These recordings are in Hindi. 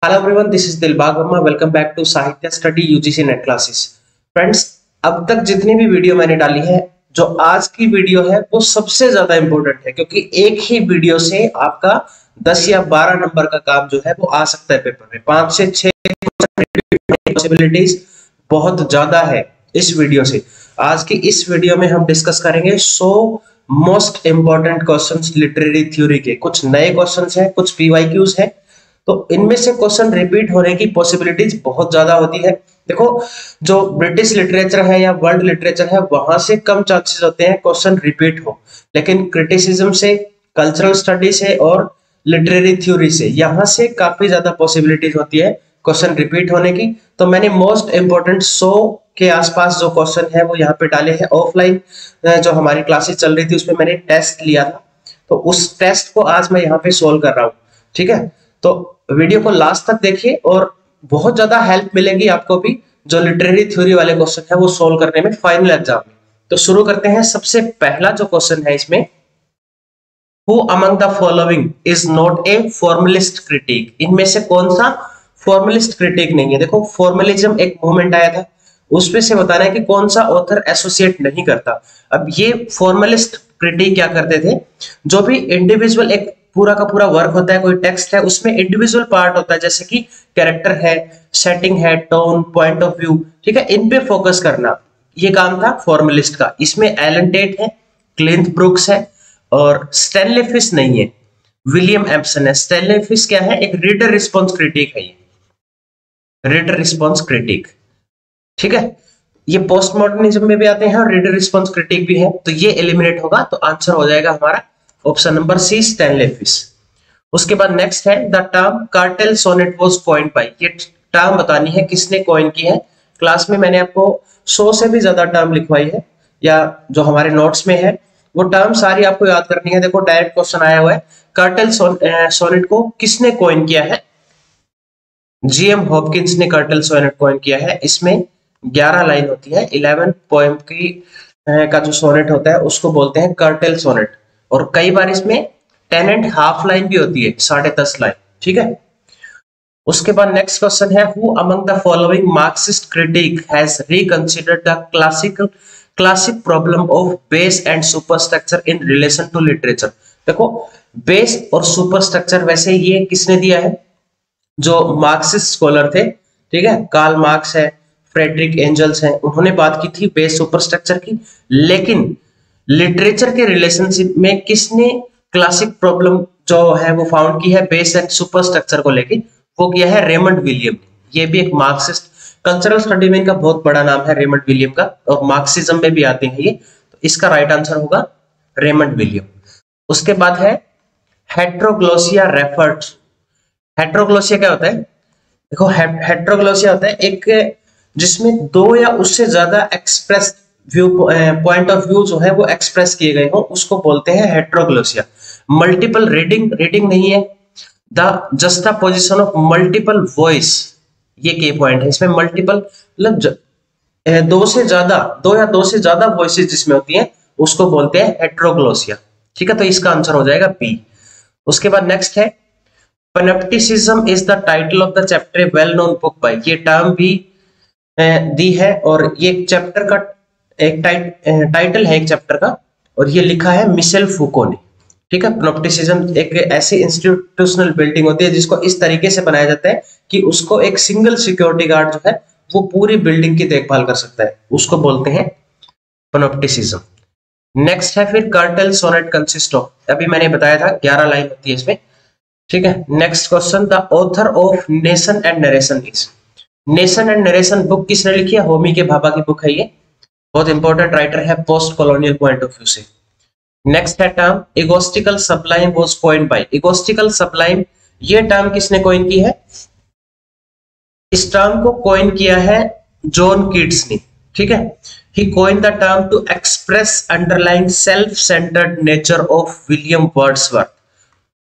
Hello everyone, this is Dilbagh Verma. Welcome back to Sahitya study UGC NET classes. Friends, अब तक जितनी भी वीडियो मैंने डाली है, जो आज की वीडियो है वो सबसे ज्यादा इंपॉर्टेंट है, क्योंकि एक ही वीडियो से आपका 10 या 12 नंबर का काम जो है वो आ सकता है पेपर में। 5 से 6 पॉसिबिलिटीज बहुत ज्यादा है इस वीडियो से। आज की इस वीडियो में हम डिस्कस करेंगे 100 most important questions literary theory के। कुछ नए क्वेश्चंस हैं, कुछ पीवाईक्यूज हैं, तो इनमें से क्वेश्चन रिपीट होने की पॉसिबिलिटीज बहुत ज्यादा होती है। देखो, जो ब्रिटिश लिटरेचर है या वर्ल्ड लिटरेचर है, वहां से कम चांसेस होते हैं क्वेश्चन रिपीट हो, लेकिन क्रिटिसिज्म से, कल्चरल स्टडी से और लिटरेरी थ्योरी से यहां से काफी ज्यादा पॉसिबिलिटीज होती है क्वेश्चन रिपीट होने की। तो मैंने मोस्ट इंपोर्टेंट 100 के आसपास जो क्वेश्चन है वो यहाँ पे डाले हैं। ऑफलाइन जो हमारी क्लासेस चल रही थी उसमें मैंने टेस्ट लिया था, तो उस टेस्ट को आज मैं यहाँ पे सोल्व कर रहा हूँ। ठीक है, तो वीडियो को लास्ट तक देखिए और बहुत ज्यादा हेल्प मिलेगी आपको भी, जो लिटरेरी थ्योरी वाले क्वेश्चन है वो सोल्व करने में फाइनल एग्जाम में। तो शुरू करते हैं। सबसे पहला जो क्वेश्चन है इसमें, who among the following is not A formalist critic. इनमें से कौन सा फॉर्मलिस्ट क्रिटिक नहीं है? देखो, फॉर्मलिज्म एक मूवमेंट आया था, उसमें से बताना है कि कौन सा ऑथर एसोसिएट नहीं करता। अब ये फॉर्मलिस्ट क्रिटिक क्या करते थे? जो भी इंडिविजुअल एक पूरा का पूरा वर्क होता है, कोई टेक्स्ट है, उसमें इंडिविजुअल पार्ट होता है, जैसे कि कैरेक्टर है, सेटिंग है, टोन, पॉइंट ऑफ व्यू, ठीक है, इन पे फोकस करना, ये काम था फॉर्मलिस्ट का। इसमें एलन टेट है, क्लिंथ ब्रुक्स है और स्टैनले फिश नहीं है, विलियम एम्पसन है। स्टैनले फिश क्या है? एक रीडर रिस्पॉन्स क्रिटिक है, ये रीडर रिस्पॉन्स क्रिटिक। ठीक है, ये पोस्ट मॉडर्निज्म में भी आते हैं और रीडर रिस्पॉन्स क्रिटिक भी है, तो ये एलिमिनेट होगा। तो आंसर हो जाएगा हमारा option number C, Stanley Fish. उसके बाद नेक्स्ट है, the term curtal sonnet was coined by. ये टर्म बतानी है किसने कॉइन की है। क्लास में मैंने आपको 100 से भी ज्यादा टर्म लिखवाई है, या जो हमारे नोट्स में है वो टर्म सारी आपको याद करनी है। देखो, डायरेक्ट क्वेश्चन आया हुआ है, कार्टेल सोनेट को किसने कॉइन किया है? जीएम हॉपकिंस ने कार्टेल सोनेट कॉइन किया है। इसमें 11 लाइन होती है, 11 पोएम की का जो सोनेट होता है उसको बोलते हैं कार्टेल सोनेट, और कई बार इसमें 10 एंड हाफ लाइन भी होती है, 10.5 लाइन। ठीक है, उसके बाद नेक्स्ट क्वेश्चन है, who among the following Marxist critic has reconsidered the classic problem of base and superstructure in relation to literature. देखो, बेस और सुपरस्ट्रक्चर वैसे ये किसने दिया है? जो मार्क्सिस्ट स्कॉलर थे, ठीक है, कार्ल मार्क्स है, फ्रेडरिक एंजल्स हैं, उन्होंने बात की थी बेस सुपरस्ट्रक्चर की। लेकिन लिटरेचर के रिलेशनशिप में किसने क्लासिक प्रॉब्लम जो है वो फाउंड की है बेस एंड सुपरस्ट्रक्चर को लेके? वो किया है रेमंड विलियम। ये भी एक मार्क्सिस्ट, कल्चरल स्टडी में इनका बहुत बड़ा नाम है रेमंड विलियम का, और मार्क्सिज्म में भी आते हैं ये। तो इसका राइट आंसर होगा रेमंड विलियम। उसके बाद है हेट्रोग्लोसिया रेफर्ड। हेट्रोग्लोसिया क्या होता है? देखो, हेट्रोग्लोसिया होता है एक जिसमें दो या उससे ज्यादा express view point of view जो है वो एक्सप्रेस किए गए हो, उसको बोलते हैं हेट्रोग्लोसिया। मल्टीपल रीडिंग नहीं है, the just position of multiple voice, ये की पॉइंट है। इसमें मल्टीपल मतलब दो या दो से ज्यादा वॉइसेस जिसमें होती हैं उसको बोलते हैं हेट्रोग्लोसिया। ठीक है, तो इसका आंसर हो जाएगा बी। उसके बाद नेक्स्ट है, panopticism is the title of the chapter well known book by. ये टर्म भी दी है, और ये चैप्टर का एक टाइटल है एक चैप्टर का, और ये लिखा है मिशेल फूको ने। ठीक है, पेनेप्टिसिज्म एक ऐसी इंस्टीट्यूशनल बिल्डिंग होती है जिसको इस तरीके से बनाया जाता है कि उसको एक सिंगल सिक्योरिटी गार्ड जो है वो पूरी बिल्डिंग की देखभाल कर सकता है, उसको बोलते हैं पेनेप्टिसिज्म। नेक्स्ट है फिर कार्टेल सोनेट कंसिस्ट ऑफ, अभी मैंने बताया था 11 लाइन होती है इसमें। ठीक है, next question, the author of nation and narration is. Nation and narration book किसने लिखी है? होमी के भाभा की बुक है ये, बहुत इंपॉर्टेंट राइटर है post colonial point of view से। नेक्स्ट है term egotistical sublime was coined by. Egotistical sublime, ये टर्म किसने कॉइन की है? इस टर्म को कॉइन किया है जॉन कीट्स ने। ठीक है, he coined the term to express underlying self-centered nature of William Wordsworth.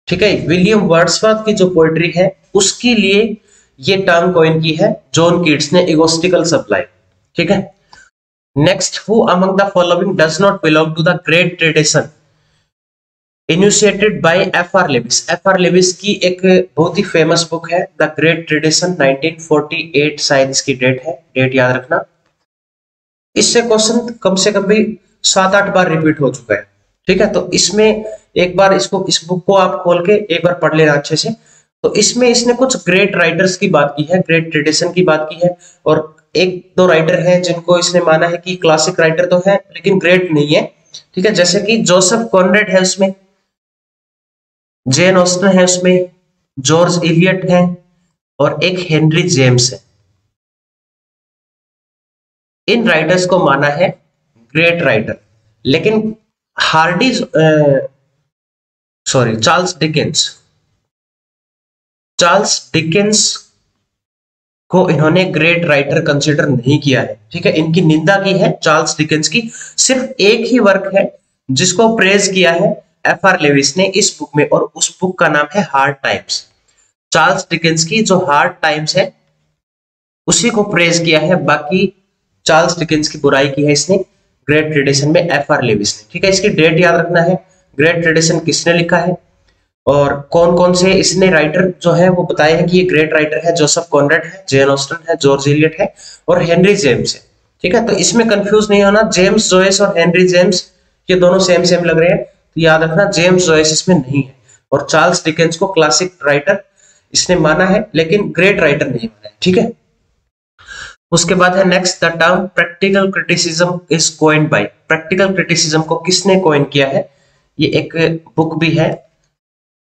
ठीक है, विलियम वर्ड्सवर्थ की जो पोएट्री है उसके लिए ये टर्म कॉइन की है जॉन कीट्स ने, इगोस्टिकल सप्लाई। ठीक है, next, who among the following does not belong to the great tradition. Initiated by F R. Leavis. F R. Leavis की एक बहुत ही फेमस बुक है द ग्रेट ट्रेडिशन, 1948 शायद इसकी डेट है, डेट याद रखना। इससे क्वेश्चन कम से कम भी 7-8 बार रिपीट हो चुका है, ठीक है। तो इसमें एक बार इसको, इस बुक को आप खोल के एक बार पढ़ लेना अच्छे से। तो इसमें इसने कुछ ग्रेट राइटर्स की बात की है, ग्रेट ट्रेडिशन की बात की है, और एक दो राइटर हैं जिनको इसने माना है कि क्लासिक राइटर तो है लेकिन ग्रेट नहीं है, ठीक है। जैसे कि जोसेफ कॉनरेड है उसमें, जेन ऑस्टन है उसमें, जॉर्ज इलियट है, और एक हेनरी जेम्स है। इन राइटर्स को माना है ग्रेट राइटर। लेकिन हार्डी चार्ल्स डिकेंस को इन्होंने ग्रेट राइटर कंसिडर नहीं किया है, ठीक है। इनकी निंदा की है चार्ल्स डिकेंस की। सिर्फ एक ही वर्क है जिसको प्रेज किया है एफ.आर. लेविस ने इस बुक में, और उस बुक का नाम है हार्ड टाइम्स। चार्ल्स डिकेंस की जो हार्ड टाइम्स है उसी को प्रेज किया है, बाकी चार्ल्स डिकेंस की बुराई की है इसने ग्रेट ट्रेडिशन में एफ.आर. लेविस ने, ठीक है। इसकी डेट याद रखना है, ग्रेट ट्रेडिशन किसने लिखा है, और कौन कौन से इसने राइटर जो है वो बताए हैं कि ये ग्रेट राइटर है। जोसेफ कॉनरेड है, जेन ऑस्टन है, जॉर्ज इलियट है, और हेनरी जेम्स है, ठीक है। तो इसमें कंफ्यूज नहीं होना, जेम्स जॉयस और हेनरी जेम्स ये दोनों सेम सेम लग रहे हैं, तो याद रखना जेम्स जॉयस इसमें नहीं है। और चार्ल्स डिकेंस को क्लासिक राइटर इसने माना है लेकिन ग्रेट राइटर नहीं माना है, ठीक है। उसके बाद है next, the term practical criticism is coined bye. Practical criticism को किसने कॉइन किया है, ये एक बुक भी है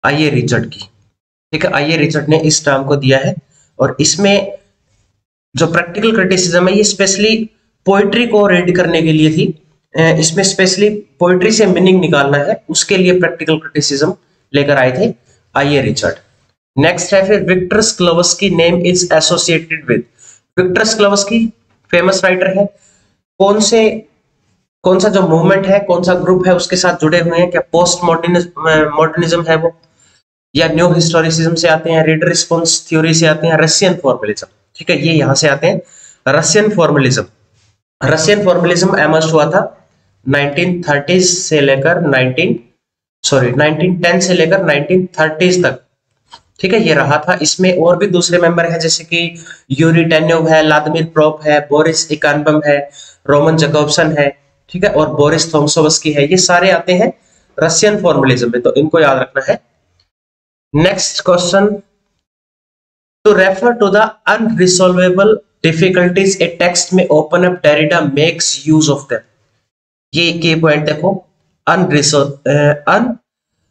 आई ए रिचर्ड की, ठीक है। आई ए रिचर्ड ने इस टर्म को दिया है, और इसमें जो प्रैक्टिकल क्रिटिसिज्म है ये स्पेशली पोइट्री को रीड करने के लिए थी। इसमें स्पेशली पोइट्री से मीनिंग निकालना है, उसके लिए प्रैक्टिकल क्रिटिसिज्म लेकर आए थे आई ए रिचर्ड। नेक्स्ट है फिर Victor Shklovsky name is associated with. Victor Shklovsky famous writer है, कौन सा जो मूवमेंट है, कौन सा ग्रुप है उसके साथ जुड़े हुए हैं, क्या पोस्ट मॉडर्निज्म है वो, या न्यू हिस्टोरिसिज्म से आते हैं, रीड रिस्पॉन्स थ्योरी से आते हैं, रशियन फॉर्मलिज्म, ठीक है। ये यहां से आते हैं Russian formalism. Russian formalism emerge हुआ था 1910 से लेकर 1930 तक, ठीक है, ये रहा था। इसमें और भी दूसरे मेंबर हैं जैसे कि यूरी टेन्योव है, व्लादिमीर प्रोप है, बोरिस इकानबम है, रोमन जैकोब्सन है, ठीक है, और बोरिस थोमसोवस्की है। ये सारे आते हैं रशियन फॉर्मलिज्म में, तो इनको याद रखना है। Next question, to refer to the unresolvable difficulties a text में open up Derrida makes use of them. ये की पॉइंट देखो,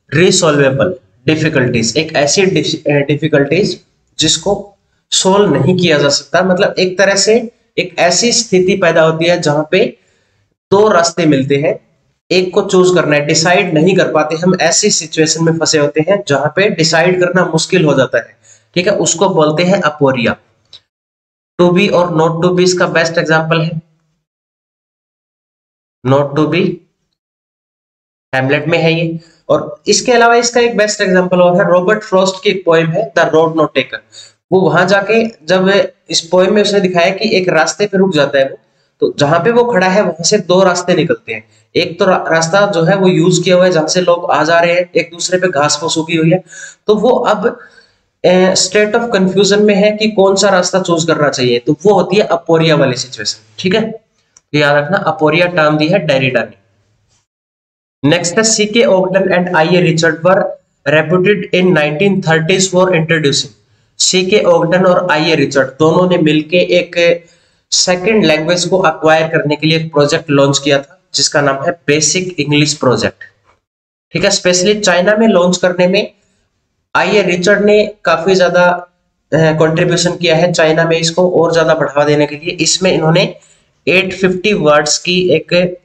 अनरिसॉल्वेबल डिफिकल्टीज, एक ऐसी डिफिकल्टीज जिसको सोल्व नहीं किया जा सकता, मतलब एक तरह से एक ऐसी स्थिति पैदा होती है जहां पे दो रास्ते मिलते हैं, एक को चूज करना है, डिसाइड नहीं कर पाते, हम ऐसी सिचुएशन में फंसे होते हैं जहां पे डिसाइड करना मुश्किल हो जाता है, ठीक है, उसको बोलते हैं अपोरिया। टू बी और नॉट टू बी इसका बेस्ट एग्जांपल है, नॉट टू बी हैमलेट में है ये। और इसके अलावा इसका एक बेस्ट एग्जांपल और है, रॉबर्ट फ्रॉस्ट की एक पोएम है द रोड नॉट टेकन। वो वहां जाके जब इस पोएम में उसने दिखाया कि एक रास्ते पे रुक जाता है वो, तो जहां पे वो खड़ा है वहां से दो रास्ते निकलते हैं। एक तो रास्ता जो है वो यूज किया हुआ है जहां से लोग आ जा रहे हैं, एक दूसरे पे घास फूस उगी हुई है, तो वो अब स्टेट ऑफ कंफ्यूजन में है कि कौन सा रास्ता चूज करना चाहिए, तो वो होती है अपोरिया वाली सिचुएशन, ठीक है। याद रखना, अपोरिया टर्म दी है डेरिडा ने। नेक्स्ट है C K Ogden and I A. Richard were reputed in 1930s for introducing. C K Ogden और आई.ए. रिचर्ड दोनों ने मिलके एक सेकंड लैंग्वेज को अक्वायर करने के लिए एक प्रोजेक्ट लॉन्च किया था जिसका नाम है बेसिक इंग्लिश प्रोजेक्ट, ठीक है। स्पेशली चाइना में लॉन्च करने में आई.ए. रिचर्ड ने काफी ज्यादा कंट्रीब्यूशन किया है चाइना में इसको और ज्यादा बढ़ावा देने के लिए। इसमें इन्होंने 850 वर्ड्स की एक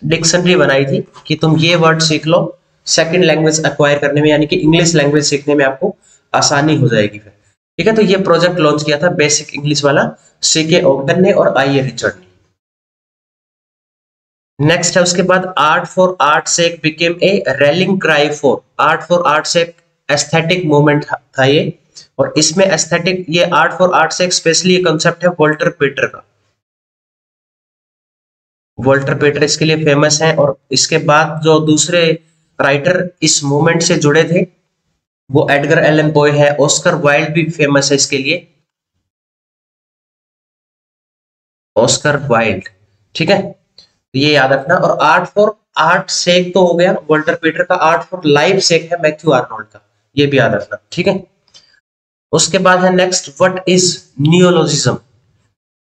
डिक्शनरी बनाई थी कि तुम ये वर्ड सीख लो सेकंड लैंग्वेज एक्वायर करने में, यानी कि इंग्लिश लैंग्वेज सीखने में आपको आसानी हो जाएगी फिर, ठीक है। तो ये प्रोजेक्ट लॉन्च किया था बेसिक इंग्लिश वाला सीके ओगडन ने और आई.ए. रिचर्ड ने। नेक्स्ट है उसके बाद art for art sake became a rallying cry for. Art for art sake aesthetic movement था ये, और इसमें एस्थेटिक, ये art for art sake specially concept है वॉल्टर पीटर का। वॉल्टर पीटर इसके लिए फेमस है, और इसके बाद जो दूसरे राइटर इस मूवमेंट से जुड़े थे वो एडगर एलन पॉय है। ऑस्कर वाइल्ड भी फेमस है इसके लिए, ऑस्कर वाइल्ड, ठीक है, ये याद रखना। और आर्ट फॉर आर्ट सेक तो हो गया वॉल्टर पीटर का, आर्ट फॉर लाइफ सेक है मैथ्यू आर्नोल्ड का, ये भी याद रखना, ठीक है। उसके बाद है नेक्स्ट, व्हाट इज नियोलॉजिज्म।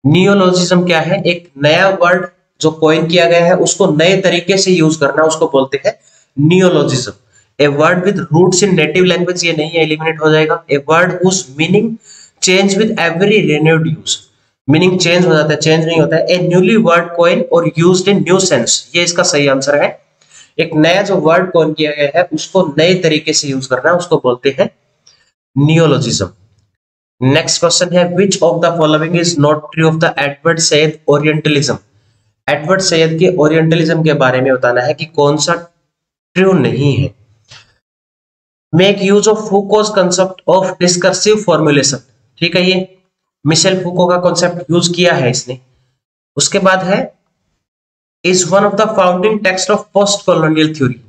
नियोलॉजिज्म क्या है? एक नया वर्ड जो कॉइन किया गया है उसको नए तरीके से यूज करना, उसको बोलते हैं neologism. A word with roots in native language, ये नहीं है, एलिमिनेट हो जाएगा। A word whose meaning change with every renewed use, meaning change हो जाता है, चेंज नहीं होता है। ए न्यूली वर्ड कॉइन और यूज्ड इन न्यू सेंस, ये इसका सही आंसर है। एक नया जो वर्ड कॉइन किया गया है उसको नए तरीके से यूज करना, उसको बोलते हैं नियोलॉजिज्म। नेक्स्ट क्वेश्चन है, which of the following is not true of the Edward Syed orientalism. Edward Syed के ओरिएंटलिज्म के बारे में बताना है कि कौन सा ट्रू नहीं है। Make use of Foucault's concept of discursive formulation, ठीक है, ये मिशेल फूको का कॉन्सेप्ट यूज किया है इसने। उसके बाद है, is one of the founding text of post colonial theory.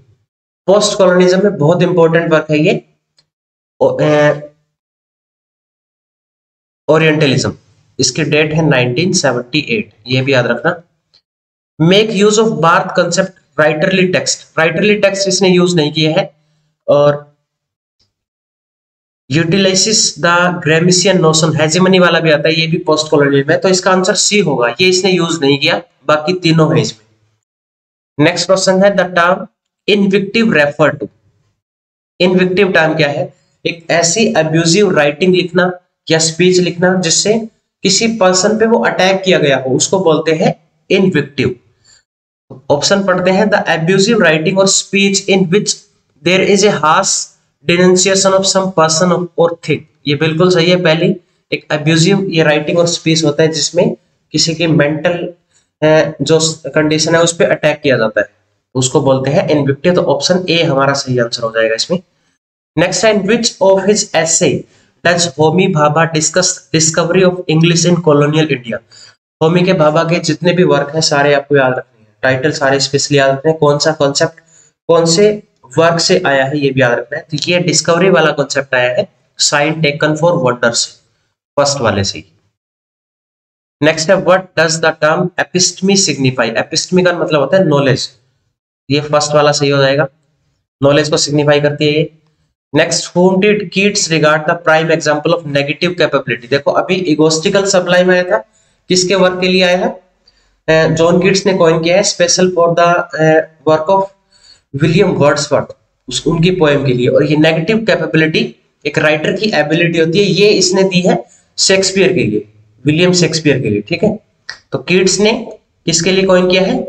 Post colonialism में बहुत इंपॉर्टेंट वर्क है ये, ओरिएंटलिज्म, इसकी डेट है 1978, ये भी याद रखना। Make use of Barthes concept writerly text, writerly text इसने यूज नहीं किया है। और utilises the Gramscian notion, hegemony वाला भी आता है, ये भी पोस्ट कॉलोनियल में, तो इसका आंसर सी होगा, ये इसने यूज नहीं किया, बाकी तीनों है इसमें। नेक्स्ट क्वेश्चन है, the term invective refer to. Invective term क्या है? एक ऐसी अब्यूजिव राइटिंग लिखना या स्पीच लिखना जिससे किसी पर्सन पे वो अटैक किया गया हो, उसको बोलते हैं इनविक्टिव। ऑप्शन पढ़ते हैं, द अब्यूजिव राइटिंग और speech in which there is a harsh denunciation of some person और थिंग, ये बिल्कुल सही है पहली। एक अब्यूजिव ये राइटिंग और स्पीच होता है जिसमें किसी की मेंटल जो कंडीशन है उस पर अटैक किया जाता है, उसको बोलते हैं इनविक्टिव। तो ऑप्शन ए हमारा सही आंसर हो जाएगा इसमें। नेक्स्ट है, which of his essay does Homi Bhabha discuss discovery of English in colonial India. Homi के भाभा के जितने भी वर्क हैं सारे आपको याद रखने हैं, टाइटल सारे स्पेशली याद रखने हैं, कौन सा कॉन्सेप्ट कौन से वर्क से आया है ये भी याद रखना है। तो ये डिस्कवरी वाला कॉन्सेप्ट आया है sign taken for wonders, first वाले से। नेक्स्ट है, what does the term episteme signify. Episteme का मतलब होता है नॉलेज, ये फर्स्ट वाला सही हो जाएगा, नॉलेज को सिग्निफाई करती है ये। Next, whom did Keats regard the prime example of negative capability। देखो अभी इगोस्टिकल सब्लाइम आया था, किसके वर्क के लिए आया है? जॉन कीट्स ने कॉइन किया है, special for the work of William Wordsworth, उनकी पोएम के लिए। और ये नेगेटिव कैपेबिलिटी एक राइटर की एबिलिटी होती है, ये इसने दी है शेक्सपियर के लिए, विलियम शेक्सपियर के लिए, ठीक है। तो कीट्स ने किसके लिए कॉइन किया है?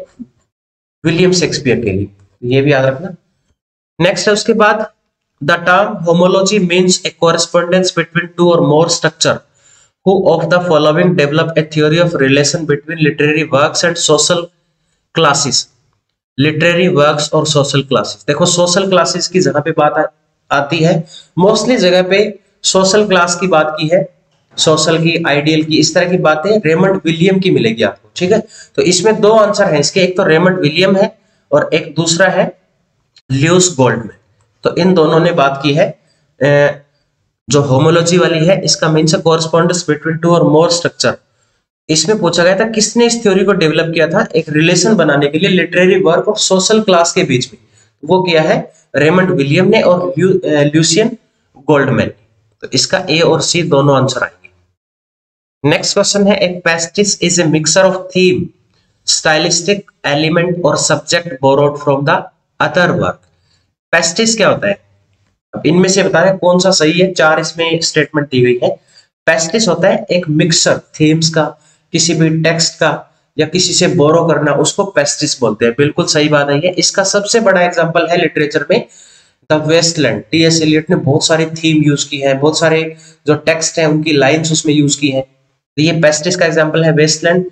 विलियम शेक्सपियर के लिए, ये भी याद रखना। नेक्स्ट है उसके बाद, the term homology means a correspondence between two or more structure who of the following develop a theory of relation between literary works and social classes। literary works और social classes, देखो social classes की जगह पे बात आती है, मोस्टली जगह पे social class की बात की है, social की, आइडियल की, इस तरह की बातें रेमंड विलियम की मिलेगी आपको, ठीक है। तो इसमें दो आंसर हैं इसके, एक तो रेमंड विलियम है और एक दूसरा है ल्यूइस गोल्डमैन। तो इन दोनों ने बात की है, जो होमोलॉजी वाली है इसका मीन्स है कोरस्पॉन्डेंस बिटवीन टू और मोर स्ट्रक्चर। इसमें पूछा गया था किसने इस थ्योरी को डेवलप किया था एक रिलेशन बनाने के लिए लिटरेरी वर्क और सोशल क्लास के बीच में, वो किया है रेमंड विलियम ने और ल्यूसियन गोल्डमैन। तो इसका ए और सी दोनों आंसर आएंगे। नेक्स्ट क्वेश्चन है, एक pastiche is a mixture of theme, stylistic element और subject borrowed from the other work. Pastiche क्या होता है? अब इनमें से बता रहे कौन सा सही है, चार इसमें स्टेटमेंट दी गई है। पेस्टिस होता है एक मिक्सचर थीम्स का, किसी भी टेक्स्ट का या किसी से बोरो करना, उसको पेस्टिस बोलते हैं, बिल्कुल सही बात है ये। इसका सबसे बड़ा एग्जांपल है लिटरेचर में द वेस्टलैंड। टी.एस. एलियट ने बहुत सारी थीम यूज की है, बहुत सारे जो टेक्स्ट हैं उनकी लाइंस उसमें यूज की है, तो ये पेस्टिस का एग्जाम्पल है Waste Land.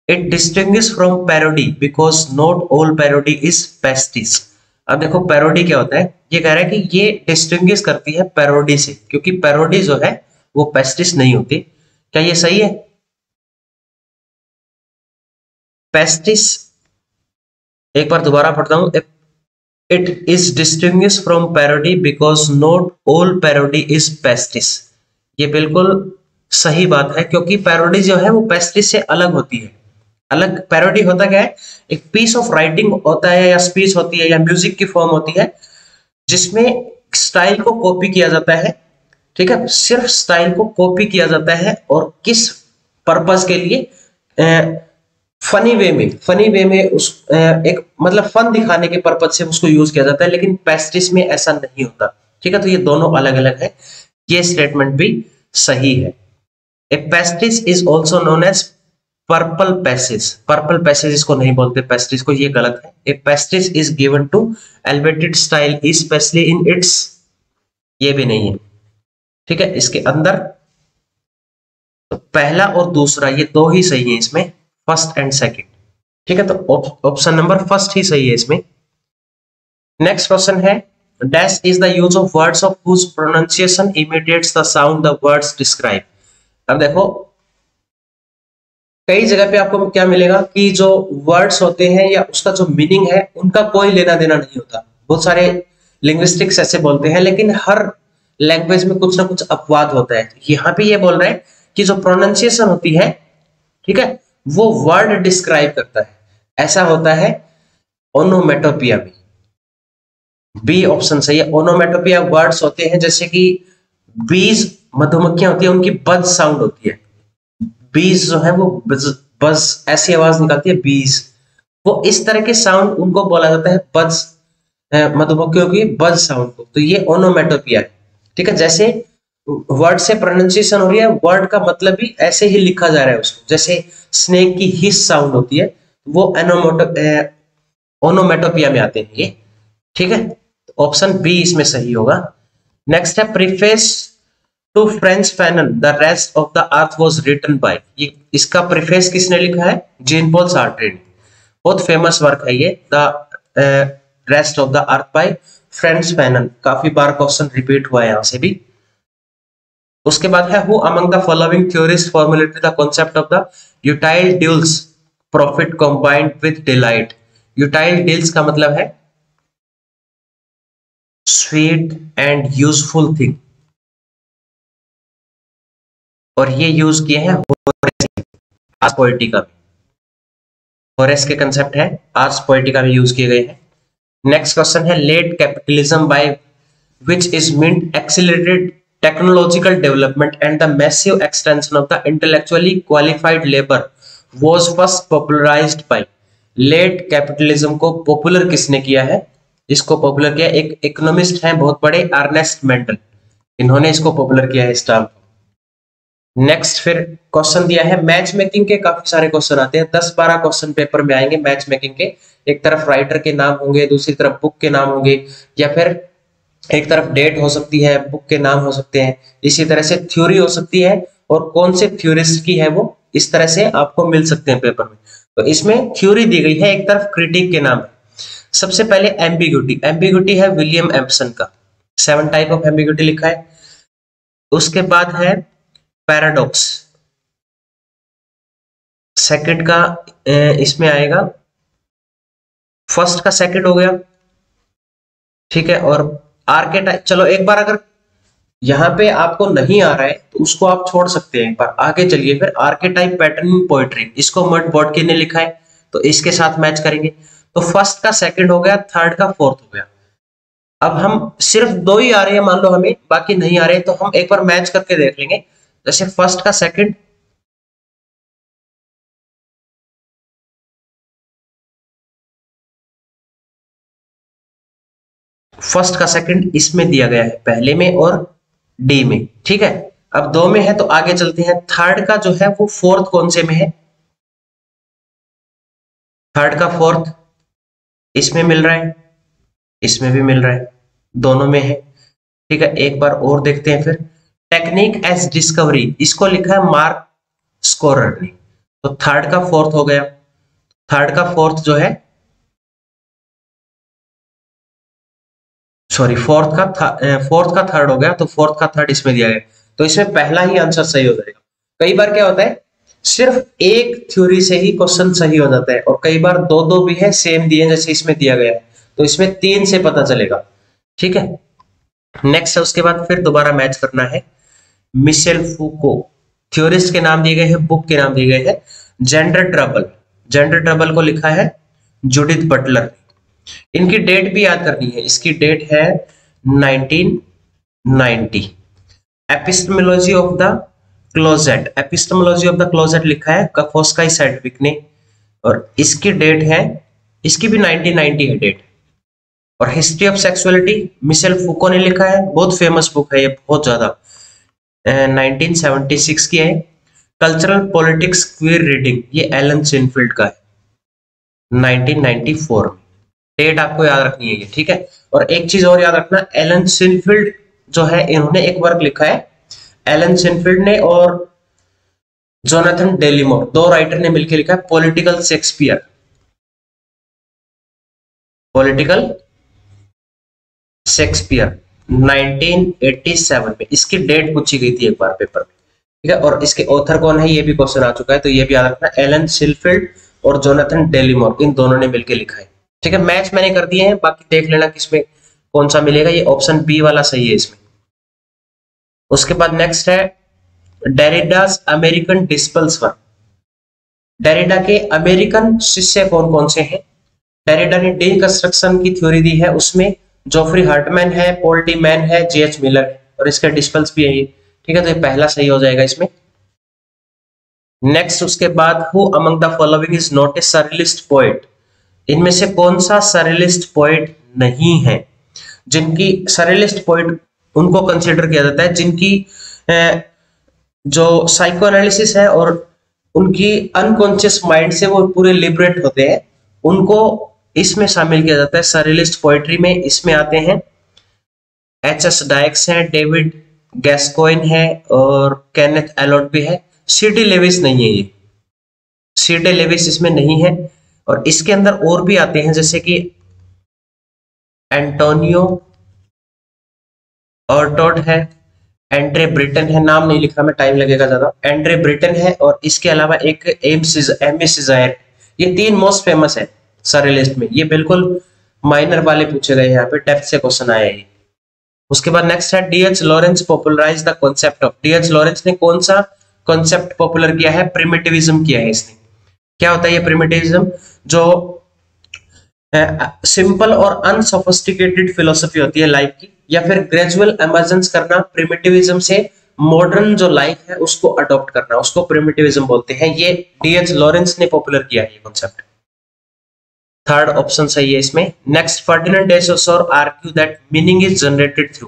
It distinguish from parody because not all parody is pastiche. अब देखो पैरोडी क्या होता है, ये कह रहा है कि ये डिस्टिंग्विश करती है पैरोडी से, क्योंकि पैरोडी जो है वो पेस्टिस नहीं होती। क्या ये सही है? पेस्टिस, एक बार दोबारा पढ़ता हूं, it is distinguish from parody because not all parody is pastiche. ये बिल्कुल सही बात है, क्योंकि पैरोडी जो है वो पेस्टिस से अलग होती है। अलग पैरोडी होता क्या है, एक पीस ऑफ राइटिंग होता है या स्पीच होती है या म्यूजिक की फॉर्म होती है जिसमें स्टाइल को कॉपी किया जाता है। ठीक है, सिर्फ स्टाइल को कॉपी किया जाता है और किस पर्पस के लिए, फनी वे में उस एक मतलब फन दिखाने के पर्पज से उसको यूज किया जाता है, लेकिन पेस्टिस में ऐसा नहीं होता। ठीक है, तो ये दोनों अलग अलग है, ये स्टेटमेंट भी सही है। A pastiche is also known as purple passage. Purple passage इसको नहीं बोलते पेस्टिस को, ये गलत है। A pastiche is given to elevated style especially in its, ये भी नहीं है। ठीक है, इसके अंदर तो पहला और दूसरा ये दो ही सही है इसमें, फर्स्ट एंड सेकंड। ठीक है, तो ऑप्शन नंबर फर्स्ट ही सही है इसमें। नेक्स्ट क्वेश्चन है, dash is the use of words of whose pronunciation imitates the sound the words describe. अब देखो कई जगह पे आपको क्या मिलेगा कि जो वर्ड्स होते हैं या उसका जो मीनिंग है उनका कोई लेना देना नहीं होता। बहुत सारे लिंग्विस्टिक्स ऐसे बोलते हैं, लेकिन हर लैंग्वेज में कुछ ना कुछ अपवाद होता है। यहाँ पे ये बोल रहे हैं कि जो प्रोनाउंसिएशन होती है, ठीक है, वो वर्ड डिस्क्राइब करता है। ऐसा होता है ओनोमेटोपिया में। बी ऑप्शन सही है। ओनोमेटोपिया वर्ड्स होते हैं जैसे कि बीज, मधुमक्खियां होती है, उनकी बज साउंड होती है। बीज जो है वो बज ऐसी आवाज निकालती है, बीज, वो इस तरह के साउंड उनको बोला जाता है बज, मधुमक्खियों की बज साउंड को। तो ये ओनोमेटोपिया है। ठीक है, जैसे वर्ड से प्रोनाउंसिएशन हो रही है, वर्ड का मतलब भी ऐसे ही लिखा जा रहा है उसको। जैसे स्नेक की हिस साउंड होती है, वो ओनोमेटोपिया में आते हैं ये। ठीक है, ऑप्शन बी इसमें सही होगा। नेक्स्ट है, preface to Frantz Fanon the rest of the earth was written by. ये इसका प्रीफेस किसने लिखा है? जीन पॉल सार्ट्रे ने। बहुत फेमस वर्क है ये, the rest of the earth by French Fanon. काफी बार क्वेश्चन रिपीट हुआ है यहां से भी। उसके बाद है, who among the following theorist formulated the concept of the utile dulce profit combined with delight. Utile dulce का मतलब है स्वीट एंड यूजफुल थिंग, और ये यूज किए हैं आर्स पोएटिका में। होरेस के कंसेप्ट है, आर्स पोएटिका में यूज किए गए हैं। नेक्स्ट क्वेश्चन है, late capitalism by which is meant accelerated technological development and the massive extension of the intellectually qualified labour was first popularised by. Late capitalism को पॉपुलर किसने किया है? इसको पॉपुलर किया एक इकोनॉमिस्ट हैं बहुत बड़े, अर्नेस्ट मेंडल, इन्होंने इसको पॉपुलर किया है इस टर्म को। नेक्स्ट फिर क्वेश्चन दिया है, मैच मेकिंग के काफी सारे क्वेश्चन आते हैं, 10-12 क्वेश्चन पेपर में आएंगे मैच मेकिंग के। एक तरफ राइटर के नाम होंगे, दूसरी तरफ बुक के नाम होंगे, या फिर एक तरफ डेट हो सकती है, बुक के नाम हो सकते हैं, इसी तरह से थ्योरी हो सकती है, और कौन से थ्योरिस्ट की है वो, इस तरह से आपको मिल सकते हैं पेपर में। तो इसमें थ्योरी दी गई है, एक तरफ क्रिटिक के नाम है। सबसे पहले एम्बिग्यूटी, एम्बिग्यूटी है विलियम एम्पसन का, 7 टाइप ऑफ एम्बिग्यूटी लिखा है। उसके बाद है पैराडॉक्स, सेकंड का इसमें आएगा, फर्स्ट का सेकंड हो गया, ठीक है। और आर्केटाइप, चलो एक बार अगर यहाँ पे आपको नहीं आ रहा है तो उसको आप छोड़ सकते हैं, एक बार आगे चलिए। फिर आर्केटाइप पैटर्न इन पोएट्री, इसको मर्ट बॉटकिन ने लिखा है, तो इसके साथ मैच करेंगे। तो फर्स्ट का सेकंड हो गया, थर्ड का फोर्थ हो गया। अब हम सिर्फ 2 ही आ रहे हैं मान लो हमें, बाकी नहीं आ रहे, तो हम एक बार मैच करके देख लेंगे। जैसे फर्स्ट का सेकंड, फर्स्ट का सेकंड इसमें दिया गया है, पहले में और डी में, ठीक है। अब 2 में है तो आगे चलते हैं। थर्ड का जो है वो फोर्थ कौन से में है? थर्ड का फोर्थ इसमें मिल रहा है, इसमें भी मिल रहा है, दोनों में है, ठीक है। एक बार और देखते हैं। फिर टेक्निक एज डिस्कवरी, इसको लिखा है मार्क स्कोरर ने, तो थर्ड का फोर्थ हो गया। थर्ड का फोर्थ जो है, सॉरी फोर्थ का थर्ड हो गया, तो फोर्थ का थर्ड इसमें दिया गया, तो इसमें पहला ही आंसर सही हो जाएगा। कई बार क्या होता है, सिर्फ एक थ्योरी से ही क्वेश्चन सही हो जाता है, और कई बार 2-2 भी है सेम दिए जैसे इसमें दिया गया है, तो इसमें 3 से पता चलेगा, ठीक है। नेक्स्ट है उसके बाद फिर दोबारा मैच करना है। मिशेल फूको, थ्योरिस्ट के नाम दिए गए हैं, बुक के नाम दिए गए हैं। जेंडर ट्रबल, जेंडर ट्रबल को लिखा है जूडिथ बटलर। इनकी डेट भी याद करनी है, इसकी डेट है 1990। Epistemology of the closet, epistemology of the closet लिखा है कफोस्काई सेडविक ने, और इसकी डेट है, इसकी भी 1990 है डेट। और History of Sexuality Michel Foucault ने लिखा है, बहुत फेमस बुक है ये, बहुत ज्यादा, 1976 की है। कल्चरल पॉलिटिक्स क्वीर रीडिंग, ये एलन सिनफील्ड का है, 1994। डेट आपको याद रखनी है ये, ठीक है। और एक चीज और याद रखना, एलन सिनफील्ड जो है, इन्होंने एक वर्क लिखा है, एलन सिनफील्ड ने और जोनाथन डेलीमोर, 2 राइटर ने मिलकर लिखा है पॉलिटिकल शेक्सपियर, पॉलिटिकल शेक्सपियर 1987 में। इसकी डेट पूछी गई थी एक बार पेपर में, ठीक है। और इसके ऑथर कौन है ये भी क्वेश्चन आ चुका है, तो ये भी याद रखना, एलन सिनफील्ड और जोनाथन डेलीमोर, इन दोनों ने मिलकर लिखा है, ठीक है। मैच मैंने कर दिए हैं, बाकी देख लेना किसमें कौन सा मिलेगा। ये ऑप्शन बी वाला सही है इसमें। उसके बाद नेक्स्ट है डेरिडास अमेरिकन डिस्पल्स वर्क। डेरिडा के अमेरिकन शिष्य कौन कौन से हैं? डेरिडा ने डीकंस्ट्रक्शन की थ्योरी दी है, उसमें जोफ्री हार्टमैन है, पॉल डी मैन है, जेएच मिलर है, और इसका डिस्पल्स भी है ये, ठीक है। तो ये पहला सही हो जाएगा इसमें। नेक्स्ट उसके बाद who among the following is not a surrealist poet, इनमें से कौन सा सरिलिस्ट पोएट नहीं है? जिनकी सरिलिस्ट पोएट उनको कंसिडर किया जाता है जिनकी जो साइको एनालिसिस है और उनकी अनकॉन्शियस माइंड से वो पूरे लिबरेट होते हैं, उनको इसमें शामिल किया जाता है सरिलिस्ट पोएट्री में। इसमें आते हैं एच.एस. डायक्स हैं, डेविड गैस्कोइन है और केनेथ एलोट भी है। सी.डी. लेविस नहीं है ये, सी.डी. लेविस इसमें नहीं है। और इसके अंदर और भी आते हैं जैसे कि एंटोनियो ऑर्टोड है, एंड्रे ब्रिटन है, नाम नहीं लिखा मैं, टाइम लगेगा ज्यादा, एंड्रे ब्रिटन है, और इसके अलावा एक एमी सिजायर। ये 3 मोस्ट फेमस है सरिलिस्ट में। ये बिल्कुल माइनर वाले पूछे गए, यहाँ पे डेप्थ से क्वेश्चन आया है। उसके बाद नेक्स्ट है D H. Lawrence popularise the concept of, D H. Lawrence ने कौन सा कॉन्सेप्ट पॉपुलर किया है? प्रिमिटिविज्म किया है इसने। क्या होता है ये प्रिमिटिविज्म? जो सिंपल और अनसोफिस्टिकेटेड फिलोसफी होती है लाइफ की, या फिर ग्रेजुअल इमर्जेंस करना प्रिमिटिविज्म से मॉडर्न जो लाइफ है उसको अडॉप्ट करना, उसको प्रिमिटिविज्म बोलते हैं। ये डी.एच. लॉरेंस ने पॉपुलर किया है ये कॉन्सेप्ट। थर्ड ऑप्शन सही है इसमें। Next, Ferdinand de Saussure argue that meaning is generated through,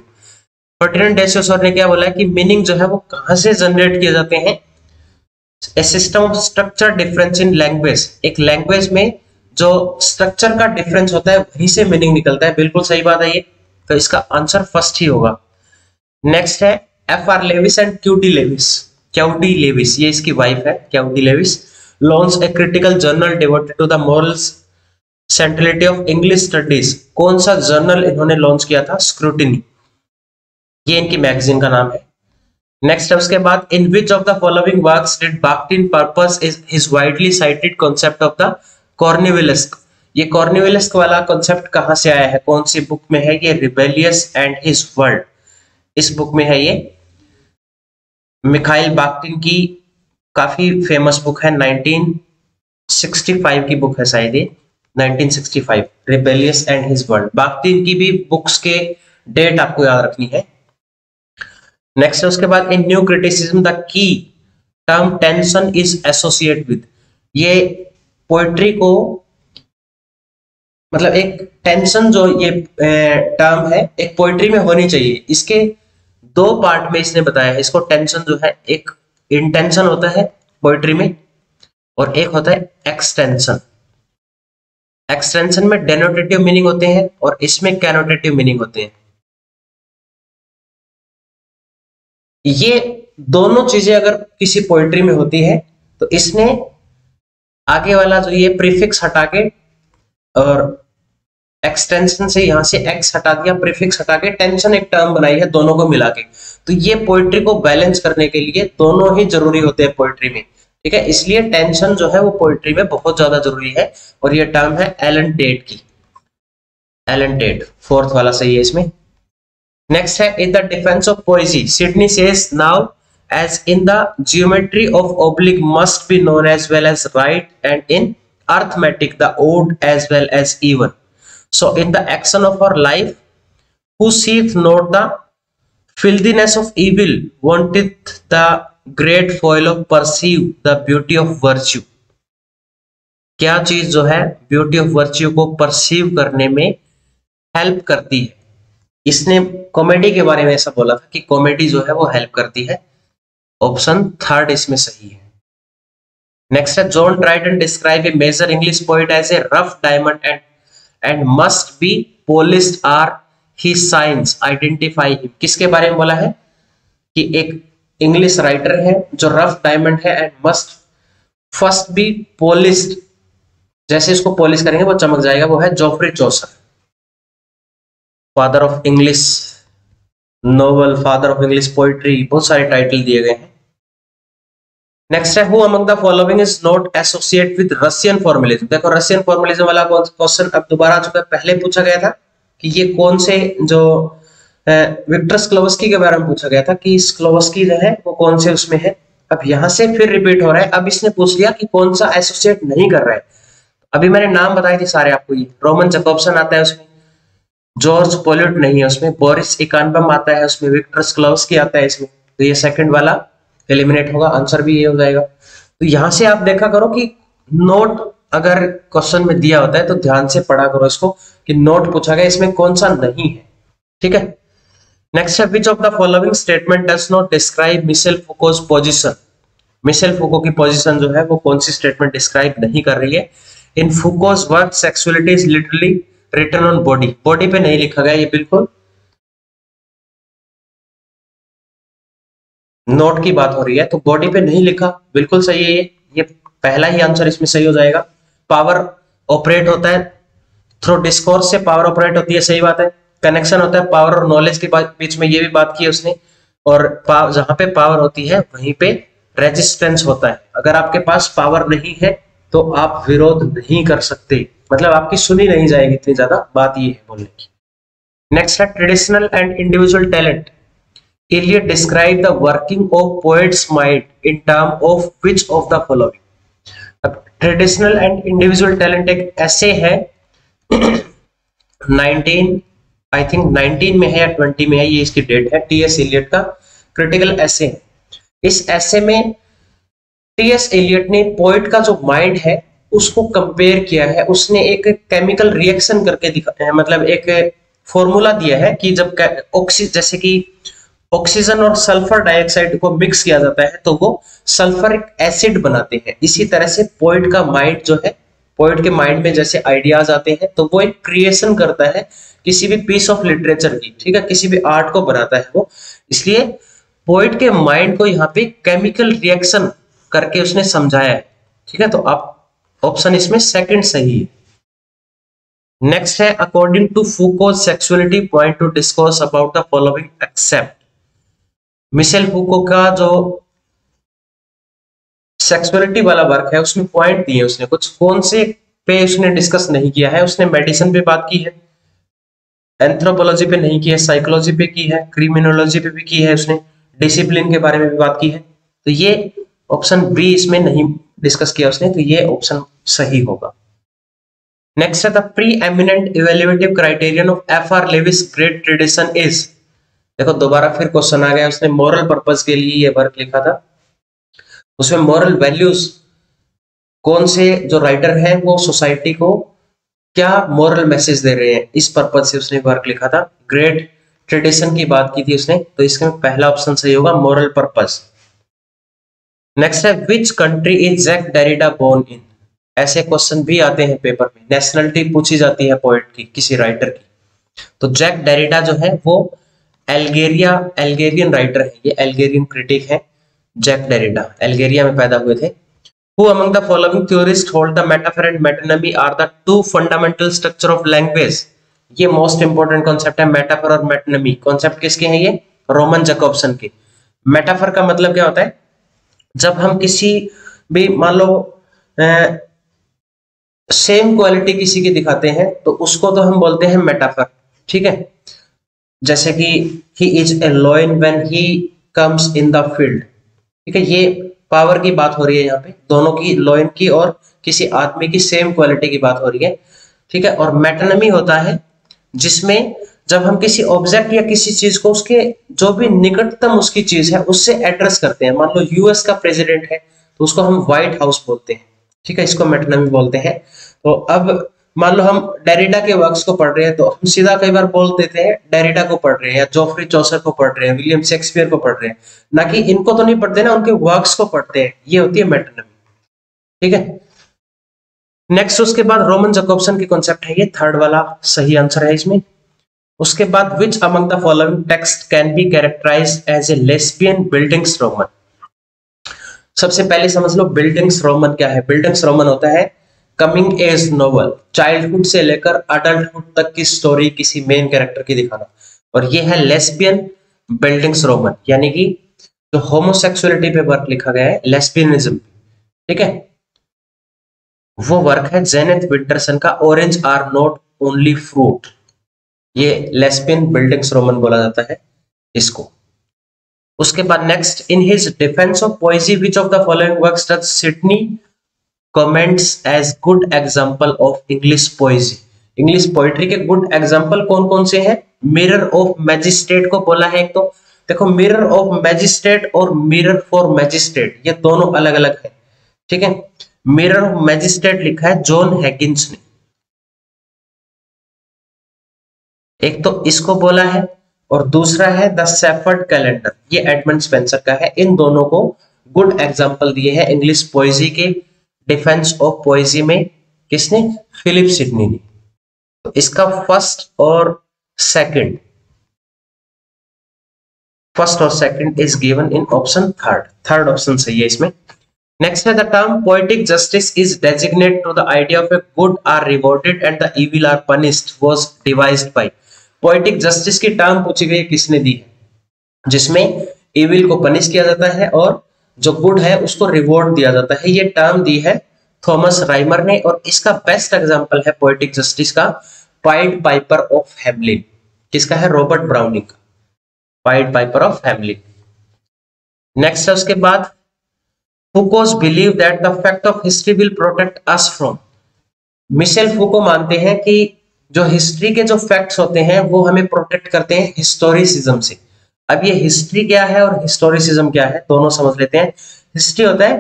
Ferdinand de Saussure ने क्या बोला है कि मीनिंग जो है वो कहां से जनरेट किए जाते हैं? A system of structure difference in language, एक लैंग्वेज में जो स्ट्रक्चर का डिफरेंस होता है वहीं से मीनिंग निकलता है। बिल्कुल सही बात है ये, तो इसका आंसर फर्स्ट ही होगा। नेक्स्ट है F.R. Leavis and Q D Leavis, Q D Leavis, ये इसकी वाइफ है Q D Leavis, launch a critical journal devoted to the morals centrality of English studies. कौन सा जर्नल इन्होंने लॉन्च किया था? स्क्रूटिनी, ये इनकी मैगजीन का नाम है। नेक्स्ट है उसके बाद in which of the following works did Bakhtin purpose is his widely cited concept of the carnivalesque, ये कॉर्निवेलिस्क वाला कॉन्सेप्ट कहां से आया है, कौन सी बुक में है? ये रिबेलियस एंड हिज वर्ल्ड, इस बुक में है ये। मिखाइल बाख्तिन की काफी फेमस बुक है, 1965 की बुक है शायद ये, 1965, रिबेलियस एंड हिज वर्ल्ड। बाख्तिन की भी बुक्स के डेट आपको याद रखनी है। नेक्स्ट है उसके बाद in new criticism the key term tension is associate with, ये पोएट्री को मतलब एक टेंशन जो ये टर्म है एक पोएट्री में होनी चाहिए, इसके 2 पार्ट में इसने बताया है इसको। टेंशन जो है, एक इंटेंशन होता है पोएट्री में और एक होता है एक्सटेंशन। एक्सटेंशन में डेनोटेटिव मीनिंग होते हैं और इसमें कैनोटेटिव मीनिंग होते हैं। ये दोनों चीजें अगर किसी पोएट्री में होती है तो इसने आगे वाला जो ये प्रीफिक्स हटा के और एक्सटेंशन से यहां से एक्स हटा दिया, प्रीफिक्स हटा के टेंशन एक टर्म बनाई है दोनों को मिला के। तो ये पोएट्री को बैलेंस करने के लिए दोनों ही जरूरी होते हैं पोएट्री में, ठीक है। इसलिए टेंशन जो है वो पोएट्री में बहुत ज्यादा जरूरी है। और ये टर्म है एलन टेट की, एलन टेट, फोर्थ वाला सही है इसमें। नेक्स्ट है in the defence of पोएजी Sydney says now as in the geometry of oblique must be known as well as right, and in arithmetic the odd as well as even. So in the action of our life, who seeth not the filthiness of evil, wanteth the great foil of perceive the beauty of virtue. क्या चीज जो है ब्यूटी ऑफ वर्च्यू को परसीव करने में हेल्प करती है? इसने कॉमेडी के बारे में ऐसा बोला था कि कॉमेडी जो है वो हेल्प करती है। ऑप्शन थर्ड इसमें सही है। नेक्स्ट है John Dryden describe a major English poet as a rough diamond and must be polished or he science identify him. किसके बारे में बोला है कि एक इंग्लिश राइटर है जो रफ डायमंड है and must first be polished, जैसे इसको पॉलिश करेंगे वो चमक जाएगा, वो है Geoffrey Chaucer, father of English novel, father of English poetry, बहुत सारे टाइटल दिए गए हैं। नेक्स्ट है who among the following is not associate with Russian formalism. देखो रशियन फॉर्मुलिज्म वाला क्वेश्चन अब दोबारा आ चुका है, पहले पूछा गया था कि ये कौन से जो विक्टर स्क्लोवस्की के बारे में पूछा गया था कि स्क्लोवस्की जो है वो कौन से उसमें है। अब यहाँ से फिर रिपीट हो रहा है, अब इसने पूछ लिया कि कौन सा एसोसिएट नहीं कर रहा है। अभी मैंने नाम बताए थे सारे आपको, ये रोमन जैकोब्सन आता है उसमें, जॉर्ज पोलिट नहीं है उसमें, बोरिस इकानबम आता है उसमें, विक्टर स्क्लोवस्की आता है इसमें, तो ये सेकंड वाला एलिमिनेट होगा, आंसर भी ये हो जाएगा। तो यहां से आप देखा करो कि नोट अगर क्वेश्चन में दिया होता है तो ध्यान से पढ़ा करो इसको कि नोट पूछा गया इसमें कौन सा नहीं है, ठीक है। नेक्स्ट है which of the following statement does not describe Michel Foucault's position. Michel Foucault की पोजीशन जो है वो कौन सी स्टेटमेंट डिस्क्राइब नहीं कर रही है। In Foucault's work sexuality is literally written on body, body पे नहीं लिखा गया, ये बिल्कुल नोट की बात हो रही है तो बॉडी पे नहीं लिखा, बिल्कुल सही है ये पहला ही आंसर इसमें सही हो जाएगा। पावर ऑपरेट होता है थ्रू डिस्कोर्स से, पावर ऑपरेट होती है, सही बात है। कनेक्शन होता है पावर और नॉलेज के बीच में, ये भी बात की उसने। और जहां पे पावर होती है वहीं पे रेजिस्टेंस होता है। अगर आपके पास पावर नहीं है तो आप विरोध नहीं कर सकते, मतलब आपकी सुनी नहीं जाएगी, इतनी ज्यादा बात ये है बोलने की। नेक्स्ट है traditional and individual talent. Eliot described the working of poet's mind in terms of which of the following? अब ट्रेडिशनल एंड इंडिविजुअल टैलेंट एक ऐसे है 19 आई थिंक 19 में है या 20 में है, ये इसकी डेट है, टी.एस. एलियट का क्रिटिकल ऐसे है। इस ऐसे में टी.एस. एलियट ने पोएट का जो माइंड है उसको कंपेयर किया है। उसने एक केमिकल रिएक्शन करके दिखा, मतलब एक फॉर्मूला दिया है कि जब जैसे कि ऑक्सीजन और सल्फर डाइऑक्साइड को मिक्स किया जाता है तो वो सल्फरिक एसिड बनाते हैं। इसी तरह से पोएट का माइंड जो है, पोएट के माइंड में जैसे आइडियाज आते हैं तो वो एक क्रिएशन करता है किसी भी पीस ऑफ लिटरेचर की, ठीक है, किसी भी आर्ट को बनाता है वो। इसलिए पोएट के माइंड को यहाँ पे केमिकल रिएक्शन करके उसने समझाया है, ठीक है। तो आप ऑप्शन इसमें सेकंड सही है। नेक्स्ट है according to Foucault sexuality point to discuss about the following except. Michel Foucault का जो सेक्सुअलिटी वाला वर्क है उसमें पॉइंट दिए उसने कुछ, कौन से पे उसने डिस्कस नहीं किया है। उसने मेडिसिन पे बात की है, एंथ्रोपोलॉजी पे नहीं की है, साइकोलॉजी पे की है, क्रिमिनोलॉजी पे भी की है, उसने डिसिप्लिन के बारे में भी बात की है। तो ये ऑप्शन बी इसमें नहीं डिस्कस किया उसने, तो ये ऑप्शन सही होगा। नेक्स्ट है the pre eminent evaluative criterion of F R. Leavis great tradition is. देखो दोबारा फिर क्वेश्चन आ गया, उसने मॉरल पर्पस के लिए ये वर्क लिखा था। उसमें मॉरल वैल्यूज कौन से जो राइटर हैं वो सोसाइटी को क्या मॉरल मैसेज दे रहे हैं, इस पर्पस से उसने वर्क लिखा था। ग्रेट ट्रेडिशन की बात की थी उसने, तो इसमें पहला ऑप्शन सही होगा, मॉरल पर्पस। नेक्स्ट है which country is Jacques Derrida born in. ऐसे क्वेश्चन भी आते हैं पेपर में, नेशनलिटी पूछी जाती है पोएट की, किसी राइटर की। तो जैक डेरिडा जो है वो एल्गेरियन राइटर है, ये एल्गेरियन क्रिटिक है जैक डेरिडा, एल्गेरिया में पैदा हुए थे। Who among the following theorists hold the metaphor and metonymy are the two fundamental structure of language? ये मोस्ट इंपोर्टेंट कॉन्सेप्ट है, मेटाफर और मेटोनिमी। कॉन्सेप्ट किसके हैं ये? रोमन जैकोब्सन के। मेटाफर का मतलब क्या होता है? जब हम किसी भी मान लो सेम क्वालिटी किसी की दिखाते हैं तो उसको तो हम बोलते हैं मेटाफर, ठीक है। जैसे कि he is a lion when he comes in the field, ठीक है, ये पावर की बात हो रही है यहाँ पे, दोनों की, लॉयन की और किसी आदमी की सेम क्वालिटी की बात हो रही है, ठीक है। और मेटोनिमी होता है जिसमें जब हम किसी ऑब्जेक्ट या किसी चीज को उसके जो भी निकटतम उसकी चीज है उससे एड्रेस करते हैं। मान लो यूएस का प्रेसिडेंट है तो उसको हम व्हाइट हाउस बोलते हैं, ठीक है, इसको मेटोनिमी बोलते हैं। तो अब मान लो हम डेरिडा के वर्क्स को पढ़ रहे हैं तो हम सीधा कई बार बोल देते हैं डेरिडा को पढ़ रहे हैं या जोफ्री चौसर को पढ़ रहे हैं, विलियम शेक्सपियर को पढ़ रहे हैं, ना कि इनको तो नहीं पढ़ते ना, उनके वर्क्स को पढ़ते हैं, ये होती है मेटोनिमी, ठीक है। नेक्स्ट उसके बाद रोमन जैकोब्सन की कॉन्सेप्ट है, ये थर्ड वाला सही आंसर है इसमें। उसके बाद which among the following text can be characterised as a lesbian bildungsroman. सबसे पहले समझ लो बिल्डिंग्स रोमन क्या है। बिल्डिंग्स रोमन होता है कमिंग एज नोवेल, चाइल्डहुड से लेकर अडल्टहुड तक की स्टोरी किसी मेन कैरेक्टर की दिखाना, और ये है लेस्बियन बिल्डिंग्स रोमन, यानी कि जो होमोसेक्सुअलिटी पे वर्क लिखा गया है, लेस्बियनिज्म, ठीक है, वो वर्क है जेनेथ विंटरसन का orange are not only fruit, ये लेस्बियन बिल्डिंग्स रोमन बोला जाता है इसको। उसके बाद next, in his defence of poesy which of the following works does Sidney comments as good example of English poesy. English poetry के गुड एग्जांपल कौन कौन से हैं? मिरर ऑफ मैजिस्ट्रेट को बोला है एक तो, देखो मिरर ऑफ मैजिस्ट्रेट और मिरर फॉर मैजिस्ट्रेट ये दोनों अलग अलग है, ठीक है। मिरर ऑफ मैजिस्ट्रेट लिखा है जॉन हैकिंस ने, एक तो इसको बोला है, और दूसरा है द शेफर्ड कैलेंडर, ये एडमंड स्पेंसर का है। इन दोनों को गुड एग्जांपल दिए हैं इंग्लिश पोएजी के डिफेंस ऑफ पोएजी में, किसने? फिलिप सिडनी ने। तो इसका फर्स्ट और second is given in option third option सही है इसमें। नेक्स्ट है the term poetic justice is designate to the idea of a good are rewarded and the evil are punished was devised by. Poetic justice की टर्म पूछी गई, किसने दी है? जिसमें इविल को पनिश किया जाता है और जो गुड है उसको रिवॉर्ड दिया जाता है, ये टर्म दी है थॉमस राइमर ने। और इसका बेस्ट एग्जांपल है पोएटिक जस्टिस का पाइड पाइपर ऑफ हैमलिन, किसका है? रॉबर्ट ब्राउनिंग का, Pied Piper of Hamelin. Next है उसके बाद, Foucault's believe that the fact of history will protect us from. Michel Foucault मानते हैं कि जो हिस्ट्री के जो फैक्ट्स होते हैं वो हमें प्रोटेक्ट करते हैं हिस्टोरिसिज्म से। अब ये हिस्ट्री क्या है और हिस्टोरिसिज्म क्या है, दोनों समझ लेते हैं। हिस्ट्री होता है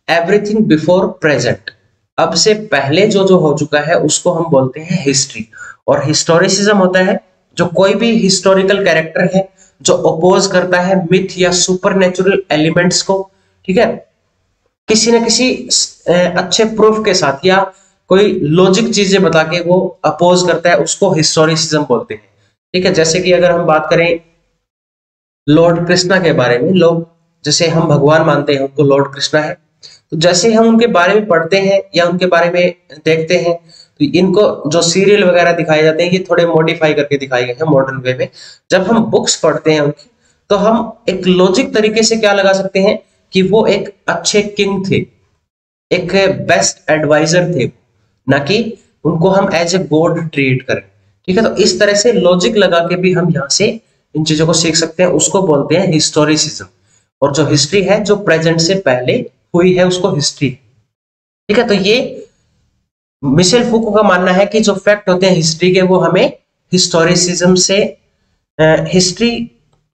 एवरीथिंग बिफोर प्रेजेंट, अब से पहले जो जो हो चुका है उसको हम बोलते हैं हिस्ट्री। और हिस्टोरिसिज्म होता है जो कोई भी हिस्टोरिकल कैरेक्टर है जो अपोज करता है मिथ या सुपरनेचुरल एलिमेंट्स को, ठीक है, किसी न किसी अच्छे प्रूफ के साथ या कोई लॉजिक चीजें बता के वो अपोज करता है, उसको हिस्टोरिसिज्म बोलते हैं, ठीक है। जैसे कि अगर हम बात करें लॉर्ड कृष्णा के बारे में, लोग जैसे हम भगवान मानते हैं उनको लॉर्ड कृष्णा है, तो जैसे हम उनके बारे में पढ़ते हैं या उनके बारे में देखते हैं तो इनको जो सीरियल वगैरह दिखाए जाते हैं ये थोड़े मॉडिफाई करके दिखाए गए हैं मॉडर्न वे में। जब हम बुक्स पढ़ते हैं उनकी तो हम एक लॉजिक तरीके से क्या लगा सकते हैं कि वो एक अच्छे किंग थे, एक बेस्ट एडवाइजर थे, ना कि उनको हम एज ए गॉड ट्रीट करें, ठीक है। तो इस तरह से लॉजिक लगा के भी हम यहाँ से इन चीजों को सीख सकते हैं, उसको बोलते हैं हिस्टोरिसिज्म। और जो हिस्ट्री है जो प्रेजेंट से पहले हुई है उसको हिस्ट्री, ठीक है। तो ये मिशेल फूको का मानना है कि जो फैक्ट होते हैं हिस्ट्री के वो हमें हिस्टोरिसिज्म से history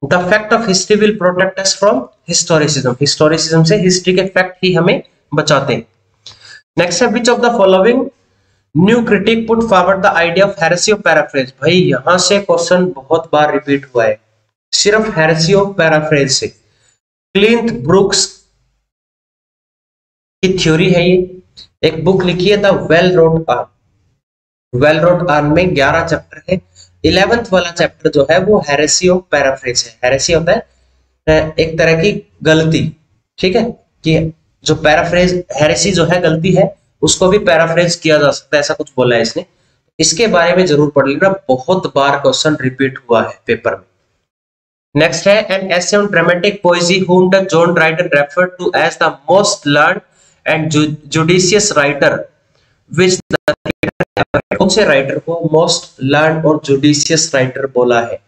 the fact of history will protect us from historicism, historicism से हिस्ट्री के फैक्ट ही हमें बचाते हैं। नेक्स्ट है which of the following new critic put forward the idea of heresy of paraphrase. भाई यहां से क्वेश्चन बहुत बार रिपीट हुआ है, सिर्फ हेरेसी ऑफ पैराफ्रेज से। क्लिंट ब्रूक्स की थ्योरी है ये, एक बुक लिखी है the well wrought urn. Well wrought urn में 11 चैप्टर है, 11th वाला चैप्टर जो है वो हेरेसी ऑफ पैराफ्रेज है। हेरेसी होता है एक तरह की गलती, ठीक है, कि जो पैराफ्रेज, हेरेसी जो है गलती है, उसको भी पैराफ्रेज किया जा सकता है, ऐसा कुछ बोला है इसने। इसके बारे में जरूर पढ़ लेना, बहुत बार क्वेश्चन रिपीट हुआ है पेपर में। नेक्स्ट है an essay on dramatic पोएजी whom the John Dryden referred to as the most learned and judicious writer विच कौन से राइटर को मोस्ट लर्न और जुडिशियस राइटर बोला है?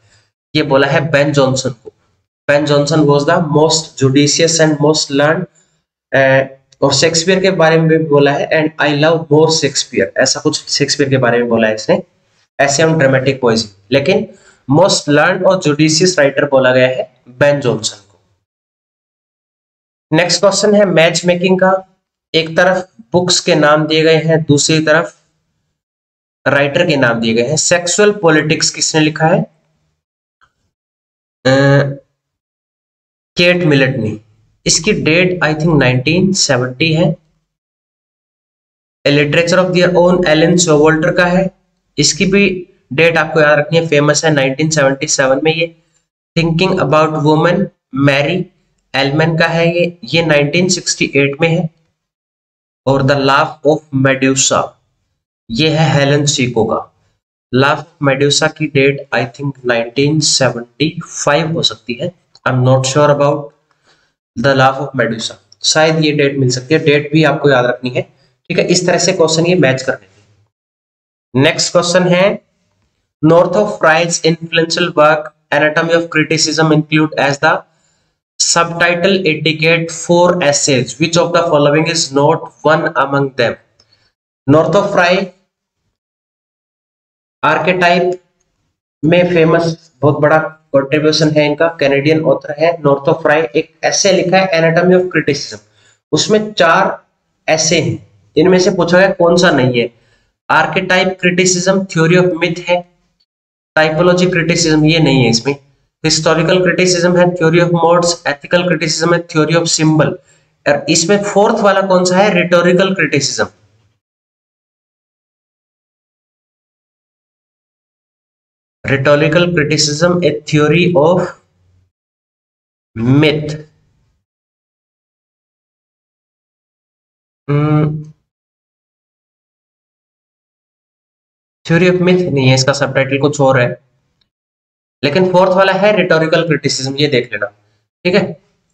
ये बोला है बेन जॉनसन को। Ben Jonson was the most judicious and most learn. और शेक्सपियर के बारे में भी बोला है, and I love more Shakespeare, ऐसा कुछ शेक्सपियर के बारे में बोला है इसने, ऐसे हम ड्रामेटिक पोएजी। लेकिन मोस्ट लर्न और जुडिशियस राइटर बोला गया है बेन जॉनसन को। नेक्स्ट क्वेश्चन है मैच मेकिंग का। एक तरफ बुक्स के नाम दिए गए हैं, दूसरी तरफ राइटर के नाम दिए गए हैं। सेक्सुअल पॉलिटिक्स किसने लिखा है? केट मिलेट ने। इसकी डेट आई थिंक 1970 है। Literature of their own Elaine Showalter का है। इसकी भी डेट आपको याद रखनी है, फेमस है 1977 में ये। Thinking about women Mary Ellmann का है ये 1968 में है। और द लव ऑफ मेड्यूसा ये है हेलन सीको का। लव ऑफ मेड्यूसा की डेट आई थिंक 1975 हो सकती है। I am not sure about the love of medusa, शायद ये डेट मिल सकती है, डेट भी आपको याद रखनी है। ठीक है, इस तरह से क्वेश्चन ये मैच करने हैं। नेक्स्ट क्वेश्चन है Northrop Frye's influential work anatomy of criticism include as the subtitle indicate 4 essays, which of the following is not one among them? North of fry archetype में फेमस, बहुत बड़ा कंट्रीब्यूशन है इनका, कैनेडियन ऑथर है नॉर्थ ऑफ फ्राई। एक ऐसे लिखा है एनाटॉमी ऑफ क्रिटिसिज्म, उसमें 4 ऐसे हैं, इनमें से पूछा गया कौन सा नहीं है। Archetype criticism, theory of myth है, टाइपोलॉजी क्रिटिसिज्म ये नहीं है इसमें, हिस्टोरिकल क्रिटिसिज्म है, theory of modes, ethical criticism है, थ्योरी ऑफ सिंबल। और इसमें 4th वाला कौन सा है? Rhetorical criticism. Rhetorical criticism A theory of myth. Theory of myth नहीं है, इसका सबटाइटल कुछ और है, लेकिन 4th वाला है रिटोरिकल क्रिटिसिज्म, ये देख लेना। ठीक है,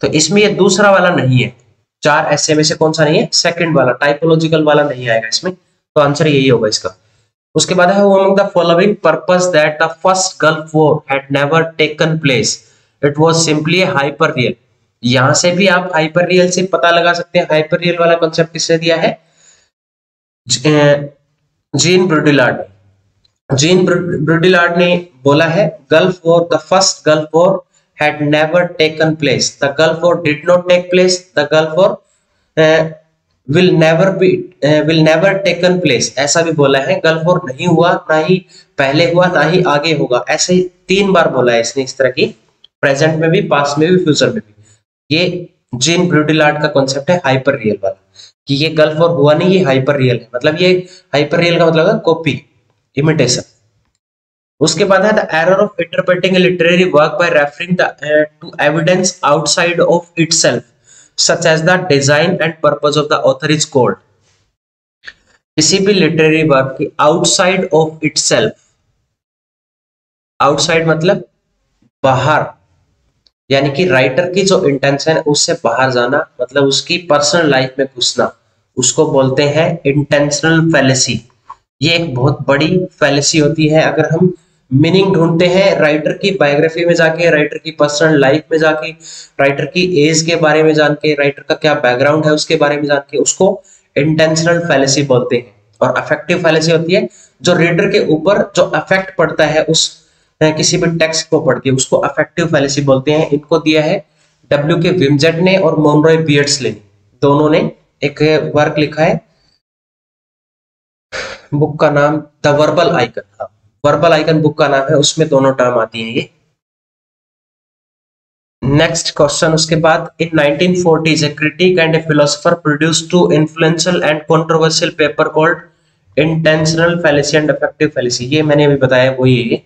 तो इसमें ये दूसरा वाला नहीं है। 4 ऐसे में से कौन सा नहीं है? सेकंड वाला, टाइपोलॉजिकल वाला नहीं आएगा इसमें, तो आंसर यही होगा इसका। उसके बाद है among the following purpose that the first gulf war had never taken place, it was simply A hyper real. यहां से भी आप हाइपर रियल से पता लगा सकते हैं। हाइपर रियल वाला कॉन्सेप्ट किसने दिया है? जीन ब्रूडिलार्ड। जीन ब्रूडिलार्ड ने बोला है gulf war, the first gulf war had never taken place, the Gulf War did not take place, the Gulf War will never taken place, ऐसा भी बोला है। गल्फ वॉर नहीं हुआ, ना ही पहले हुआ, ना ही आगे होगा, ऐसे 3 बार बोला है इसने इस तरह की, प्रेजेंट में भी, पास्ट में भी, फ्यूचर में भी। ये जीन ब्रूडिलार्ड का कॉन्सेप्ट है हाइपर रियल वाला, कि ये गल्फ वॉर हुआ नहीं, ये हाइपर रियल है। मतलब ये हाइपर रियल का मतलब है कॉपी, इमिटेशन। उसके बाद है the error of interpreting a literary work by referring to evidence outside of itself such as the design and purpose of the author is called. किसी भी लिटरेरी वर्क की आउटसाइड ऑफ इटसेल्फ, आउटसाइड मतलब बाहर, यानी कि राइटर की जो इंटेंशन है उससे बाहर जाना, मतलब उसकी पर्सनल लाइफ में घुसना, उसको बोलते हैं इंटेंशनल फैलेसी। ये एक बहुत बड़ी फैलेसी होती है। अगर हम मीनिंग ढूंढते हैं राइटर की बायोग्राफी में जाके, राइटर की पर्सनल लाइफ में जाके, राइटर की एज के बारे में जान के, राइटर का क्या बैकग्राउंड है उसके बारे में जान के, उसको इंटेंशनल फैलेसी बोलते हैं। और अफेक्टिव फैलेसी होती है जो रीडर के ऊपर जो अफेक्ट पड़ता है उस किसी भी टेक्स्ट को पढ़ के, उसको अफेक्टिव फैलेसी बोलते हैं। इनको दिया है W.K. विमजेट ने और मोनरॉय बियर्डस्ले ने, दोनों ने एक वर्क लिखा है, बुक का नाम the verbal icon, verbal icon book का नाम है, उसमें दोनों टर्म आती हैं ये। नेक्स्ट क्वेश्चन उसके बाद, इन 1940s a critic and a philosopher produced 2 influential and controversial paper called intentional fallacy and effective fallacy। ये मैंने अभी बताया वही है, ये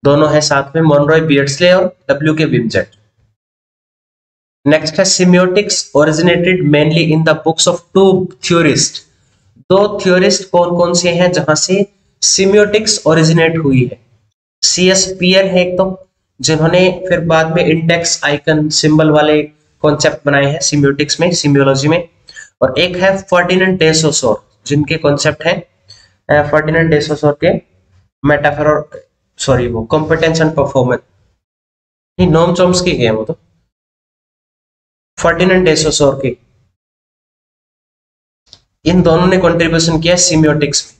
दोनों है साथ में, मोनरॉय बियर्डस्ले और W.K. विमजेट। नेक्स्ट है semiotics originated mainly in the books of 2 theorist. 2 theorist कौन कौन से हैं जहां से सिमियोटिक्स ओरिजिनेट हुई है? C.S. पियर है एक तो, जिन्होंने फिर बाद में इंडेक्स आइकन सिंबल वाले कॉन्सेप्ट बनाए हैं सिमियोटिक्स में, सिमियोलॉजी में। और एक है फर्डिनेंड डे सोसोर, जिनके कॉन्सेप्ट हैं फर्डिनेंड डे सोसोर के मेटाफर और सॉरी वो कॉम्पिटेंस एंड परफॉर्मेंस, नहीं नोम चॉम्स्की के हैं वो तो, फर्डिनेंड डे सोसोर के, इन दोनों ने कंट्रीब्यूशन किया सीमियोटिक्स में।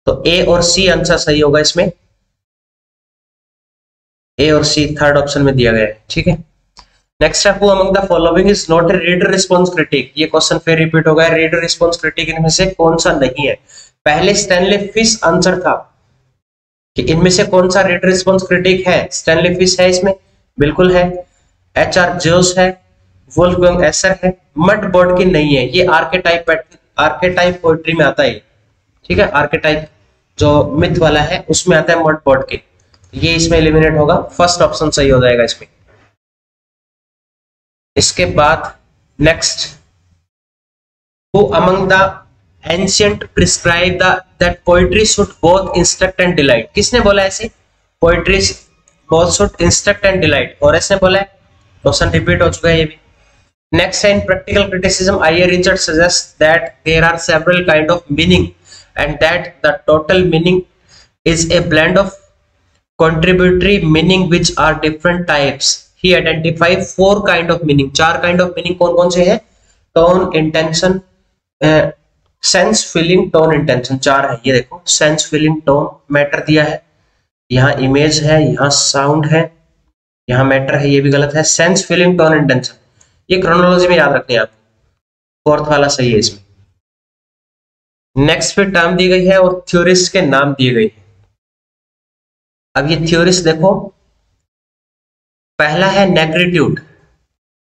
तो ए और सी आंसर सही होगा इसमें, ए और सी थर्ड ऑप्शन में दिया गया है, ठीक है। नेक्स्ट है, who among the following is not A reader response critic, ये क्वेश्चन फिर रिपीट हो गया, रीडर रिस्पॉन्स क्रिटिक इनमें से कौन सा नहीं है। पहले स्टैनली फिश आंसर था कि इनमें से कौन सा रीडर रिस्पॉन्स क्रिटिक है, स्टैनली फिश है इसमें, बिल्कुल है। एच आर जोस है, वोल्फगंग एसर है, मट बॉटकिन नहीं है, ये आर्केटाइप पोएट्री में आता है, ठीक है, आर्केटाइप जो मिथ वाला है उसमें आता है मट बॉटकिन, ये इसमें एलिमिनेट होगा, फर्स्ट ऑप्शन सही हो जाएगा इसमें। इसके बाद next, who among the ancient prescribe the that poetry should both instruct and delight, किसने बोला ऐसे, poetry both should instruct and delight, Horace ने बोला है, क्वेश्चन रिपीट हो चुका है ये भी। नेक्स्ट है, in practical criticism I Richards suggest that there are several kind of meaning and that the total meaning is a blend of contributory meaning which are different types. He identified 4 kind of meaning, 4 kind of meaning कौन कौन से हैं, tone, intention, sense, feeling, tone, intention, 4 है, ये देखो sense, feeling, tone, matter दिया है, यहाँ image है, यहाँ sound है, यहाँ matter है, ये भी गलत है, sense, feeling, tone, intention, ये chronology में याद रखनी है आपको, फोर्थ वाला सही है इसमें। नेक्स्ट फिर टर्म दी गई है और थ्योरिस्ट के नाम दिए गए हैं। अब ये थ्योरिस्ट देखो, पहला है नेग्रीट्यूड,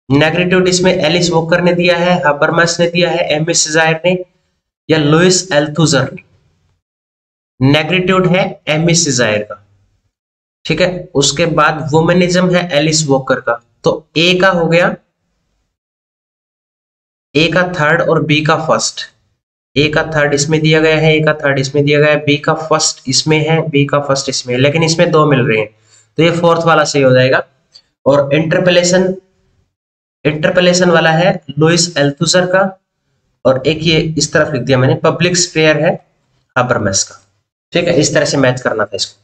नेग्रीट्यूड इसमें एलिस वॉकर ने दिया है, हबरमस ने दिया है, एम एस जायर ने या लुइस एल्थुजर ने, नेग्रीट्यूड है एम एस जायर का, ठीक है। उसके बाद वुमेनिज्म है एलिस वॉकर का, तो ए का हो गया, ए का थर्ड और बी का फर्स्ट, ए का थर्ड इसमें दिया गया है, ए का थर्ड इसमें दिया गया है, बी का फर्स्ट इसमें है, बी का फर्स्ट इसमें है, लेकिन इसमें 2 मिल रहे हैं, तो ये फोर्थ वाला सही हो जाएगा। और इंटरपेलेशन वाला है लुइस एल्थुजर का, और एक ये इस तरफ लिख दिया मैंने, पब्लिक स्फीयर है हाबरमैस का, ठीक है, इस तरह से मैच करना था इसको।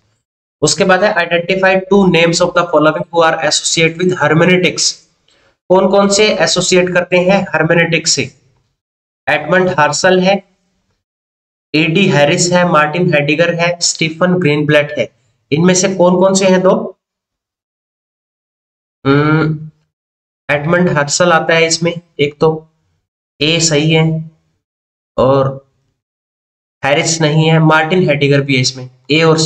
उसके बाद है, identify 2 names of the following who are associate with hermeneutics, कौन कौन से एसोसिएट करते हैं हर्मेनेटिक्स से, एडमंड हार्सल है, एडी हैरिस है, मार्टिन हेडिगर है, स्टीफन ग्रीनब्लैट है, इनमें से कौन कौन से हैं 2, एडमंड हार्सल आता है इसमें, एक तो ए सही है और हैरिस नहीं है, मार्टिन हेडिगर भी है इसमें, ए और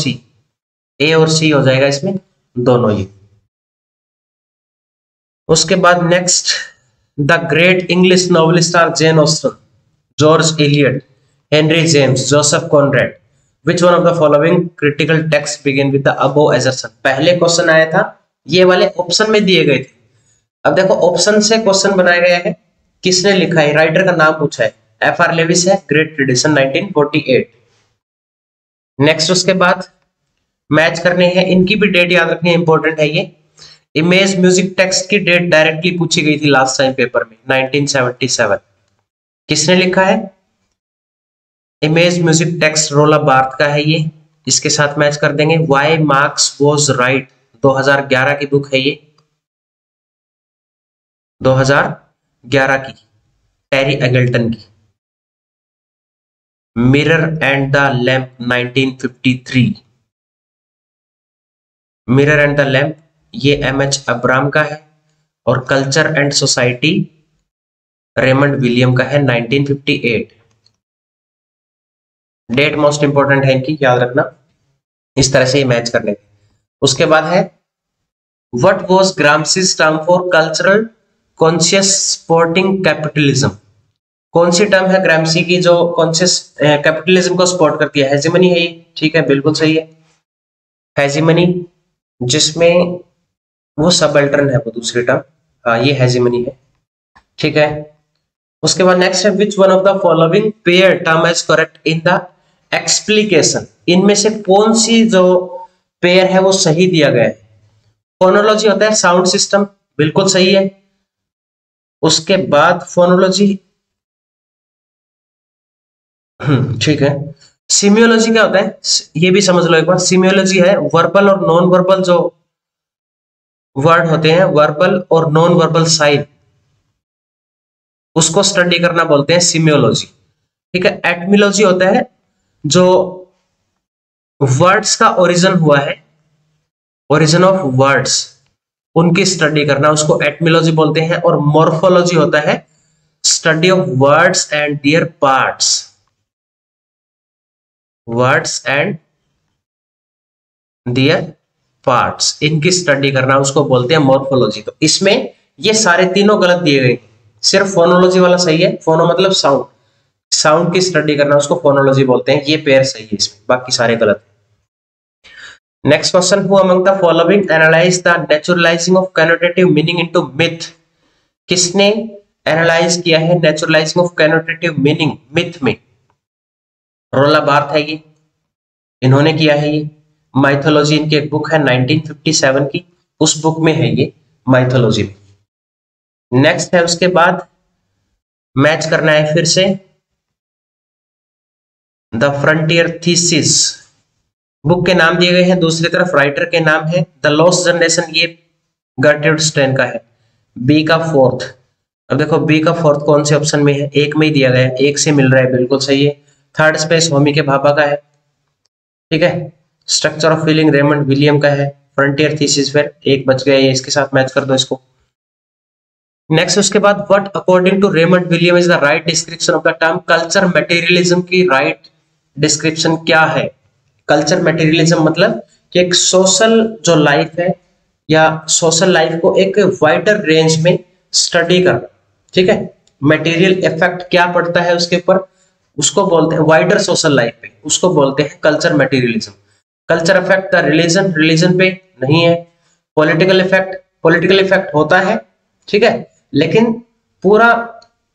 सी हो जाएगा इसमें दोनों ये। उसके बाद next, the great English novelist are Jane Austen, George Eliot, Henry James, Joseph Conrad, which one of the following critical text begin with the above assertion, पहले क्वेश्चन आया था, ये वाले ऑप्शन में दिए गए थे, अब देखो ऑप्शन से क्वेश्चन बनाया गया है, किसने लिखा है, राइटर का नाम पूछा है, एफ आर लेविस है, ग्रेट ट्रेडिशन 1948। नेक्स्ट उसके बाद मैच करने हैं, इनकी भी डेट याद रखनी इंपॉर्टेंट है, ये इमेज म्यूजिक टेक्स्ट की डेट डायरेक्टली पूछी गई थी लास्ट टाइम पेपर में 1977, किसने लिखा है, इमेज म्यूजिक टेक्स्ट रोला बार्थ का है ये, इसके साथ मैच कर देंगे। वाई मार्क्स वॉज राइट 2011 की बुक है ये, 2011 की, टेरी एगल्टन की। Mirror and the lamp 1953, mirror and the lamp ये एम.एच. अब्राम का है, और culture and society Raymond William का है 1958। डेट मोस्ट इंपोर्टेंट है इनकी, याद रखना, इस तरह से ये मैच करने। उसके बाद है, what was Gramsci's term for cultural conscious supporting capitalism, कौन सी टर्म है ग्राम्सी की जो कॉन्शियस कैपिटलिज्म को सपोर्ट करती है, हेजिमनी है ये, ठीक है, बिल्कुल सही है, हेजिमनी, जिसमें वो सबअल्टर्न है वो दूसरी टर्म, हाँ ये हेजिमनी है, ठीक है। उसके बाद नेक्स्ट है, which one of the following pair term is correct in the explication, इनमें से कौन सी जो पेयर है वो सही दिया गया है, फोनोलॉजी होता है साउंड सिस्टम, बिल्कुल सही है। उसके बाद फोनोलॉजी ठीक है। सिमियोलॉजी क्या होता है ये भी समझ लो एक बार। सिमियोलॉजी है वर्बल और नॉन वर्बल जो वर्ड होते हैं, वर्बल और नॉन वर्बल साइन, उसको स्टडी करना बोलते हैं सिमियोलॉजी। ठीक है। एटमियोलॉजी होता है जो वर्ड्स का ओरिजिन हुआ है, ओरिजिन ऑफ वर्ड्स, उनकी स्टडी करना, उसको एटमियोलॉजी बोलते हैं। और मॉर्फोलॉजी होता है study of words and there parts, words and there parts, इनकी स्टडी करना, उसको बोलते हैं मॉर्फोलॉजी। तो इसमें ये सारे तीनों गलत दिए गए, सिर्फ फोनोलॉजी वाला सही है। फोनो मतलब साउंड, साउंड की स्टडी करना उसको फोनोलॉजी बोलते हैं। ये पेयर सही है इसमें, बाकी सारे गलत। Next question, who among the following analyze the naturalizing of connotative meaning into myth. किसने एनालाइज किया है naturalizing of connotative meaning myth में? रोला बार्थ है ये, इन्होंने किया है ये। माइथोलॉजी इनकी एक बुक है 1957 की, उस बुक में है ये माइथोलॉजी में। नेक्स्ट है उसके बाद मैच करना है फिर से द फ्रंटियर थीसिस, बुक के नाम दिए गए हैं, दूसरी तरफ राइटर के नाम है द लॉस्ट जनरेशन, ये गर्ट्रूड स्टेन का है। बी का फोर्थ, अब देखो बी का फोर्थ कौन से ऑप्शन में है, एक में ही दिया गया है, एक से मिल रहा है, बिल्कुल सही है। थर्ड स्पेस होमी के भाभा का है। ठीक है। Structure of feeling Raymond William का है। फ्रंटियर थीसिस फिर एक बच गया, इसके साथ मैच कर दो इसको। नेक्स्ट उसके बाद what according to Raymond William is the right description of the term culture materialism की राइट डिस्क्रिप्शन क्या है? कल्चर मटेरियलिज्म मतलब कि एक सोशल जो लाइफ है या सोशल लाइफ को एक वाइडर रेंज में स्टडी करना। ठीक है। मटेरियल इफेक्ट क्या पड़ता है उसके ऊपर, उसको बोलते हैं वाइडर सोशल लाइफ पे, उसको बोलते हैं culture materialism. Culture effect the religion, religion पे नहीं है। पॉलिटिकल इफेक्ट, पॉलिटिकल इफेक्ट होता है, ठीक है, लेकिन पूरा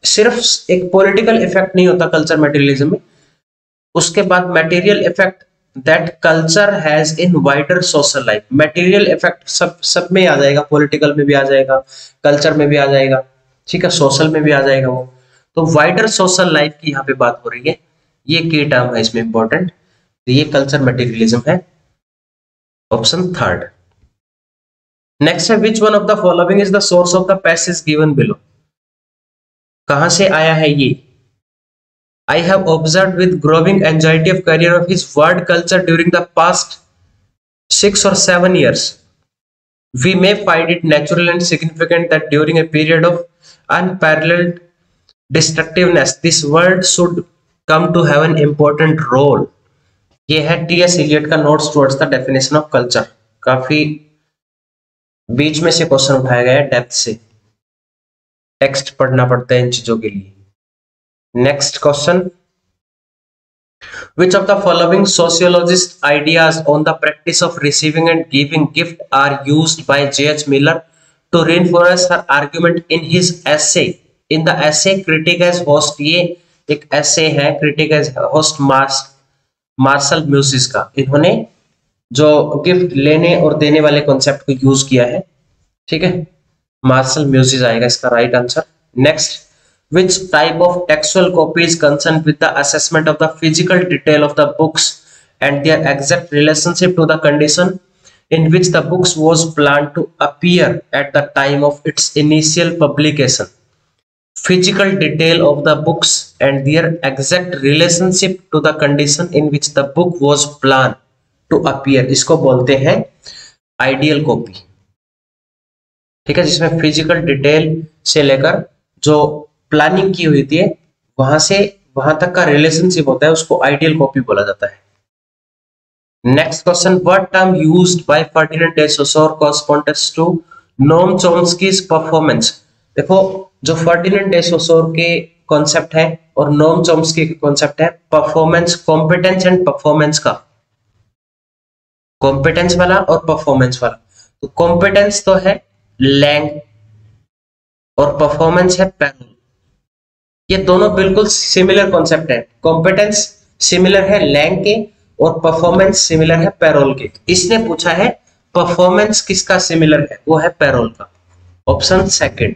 सिर्फ एक पॉलिटिकल इफेक्ट नहीं होता कल्चर मटेरियलिज्म में। उसके बाद material effect that culture has in wider social life. Material effect सब में आ जाएगा, पॉलिटिकल में भी आ जाएगा, कल्चर में भी आ जाएगा, ठीक है, सोशल में भी आ जाएगा वो। तो वाइडर सोशल लाइफ की यहाँ पे बात हो रही है, ये की टर्म है इसमें इंपॉर्टेंट। तो ये कल्चर मटेरियलिज्म है, ऑप्शन थर्ड। नेक्स्ट है which one of the following is the source of the passage given below. कहां से आया है ये? I have observed with growing anxiety of career of his word culture during the past 6 or 7 years. We may find it natural and significant that during a period of unparalleled destructiveness, this word should come to have an important role. ये है टी.एस. इलियट का notes towards the definition of culture. काफी बीच में से क्वेश्चन उठाया गया है, डेप्थ से टेक्स्ट पढ़ना पड़ता है इन चीजों के लिए। Next question, which of the following sociologist ideas on the practice of receiving and giving gift are used by J.H. Miller to reinforce her argument in his essay? In the essay critic as host, ये एक essay है critic as host मार्शल म्यूसिस का। इन्होंने जो गिफ्ट लेने और देने वाले कॉन्सेप्ट को यूज किया है, ठीक है, मार्शल म्यूसिस आएगा इसका right answer. Next, which type of textual copy is concerned with the assessment of the physical detail of the books and their exact relationship to the condition in which the books was planned to appear at the time of its initial publication? Physical detail of the books and their exact relationship to the condition in which the book was planned to appear, इसको बोलते हैं आइडियल कॉपी। ठीक है, जिसमें फिजिकल डिटेल से लेकर जो प्लानिंग की हुई थी वहां से वहां तक का रिलेशनशिप होता है, उसको आइडियल कॉपी बोला जाता है। Next question, what term used by Ferdinand de Saussure corresponds to Noam Chomsky's performance. देखो, जो फर्डिनेंड डे सोसोर के कॉन्सेप्ट है और नोम चॉम्स्की के कॉन्सेप्ट है परफॉर्मेंस, कॉम्पिटेंस एंड परफॉर्मेंस का, कॉम्पिटेंस वाला और परफॉर्मेंस वाला। तो कॉम्पिटेंस तो है लैंग और परफॉर्मेंस है पैरोल। ये दोनों बिल्कुल सिमिलर कॉन्सेप्ट है। कॉम्पिटेंस सिमिलर है लैंग के और परफॉर्मेंस सिमिलर है पैरोल के। इसने पूछा है परफॉर्मेंस किसका सिमिलर है, वो है पैरोल का, option second.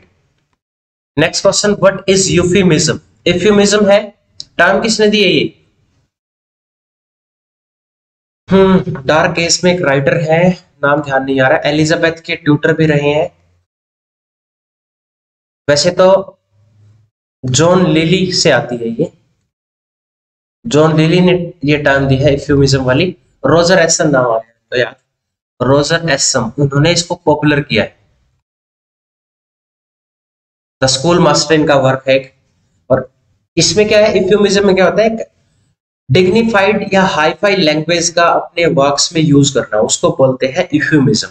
Next question, what is euphemism. Euphuism है टर्म किसने दी है, ये डार्क एज में एक राइटर है, नाम ध्यान नहीं आ रहा, एलिजाबेथ के ट्यूटर भी रहे हैं। वैसे तो जॉन लिली से आती है ये, जॉन लिली ने ये टर्म दी है इफ्यूमिज्म वाली। रोजर एसम नाम आया तो यार, रोजर एसम, उन्होंने इसको पॉपुलर किया है। द स्कूल मास्टर इनका वर्क है। और इसमें क्या है, इफ्यूमिज्म में क्या होता है, डिग्निफाइड या हाईफाई लैंग्वेज का अपने वर्क्स में यूज करना, उसको बोलते हैं इफ्यूमिज्म।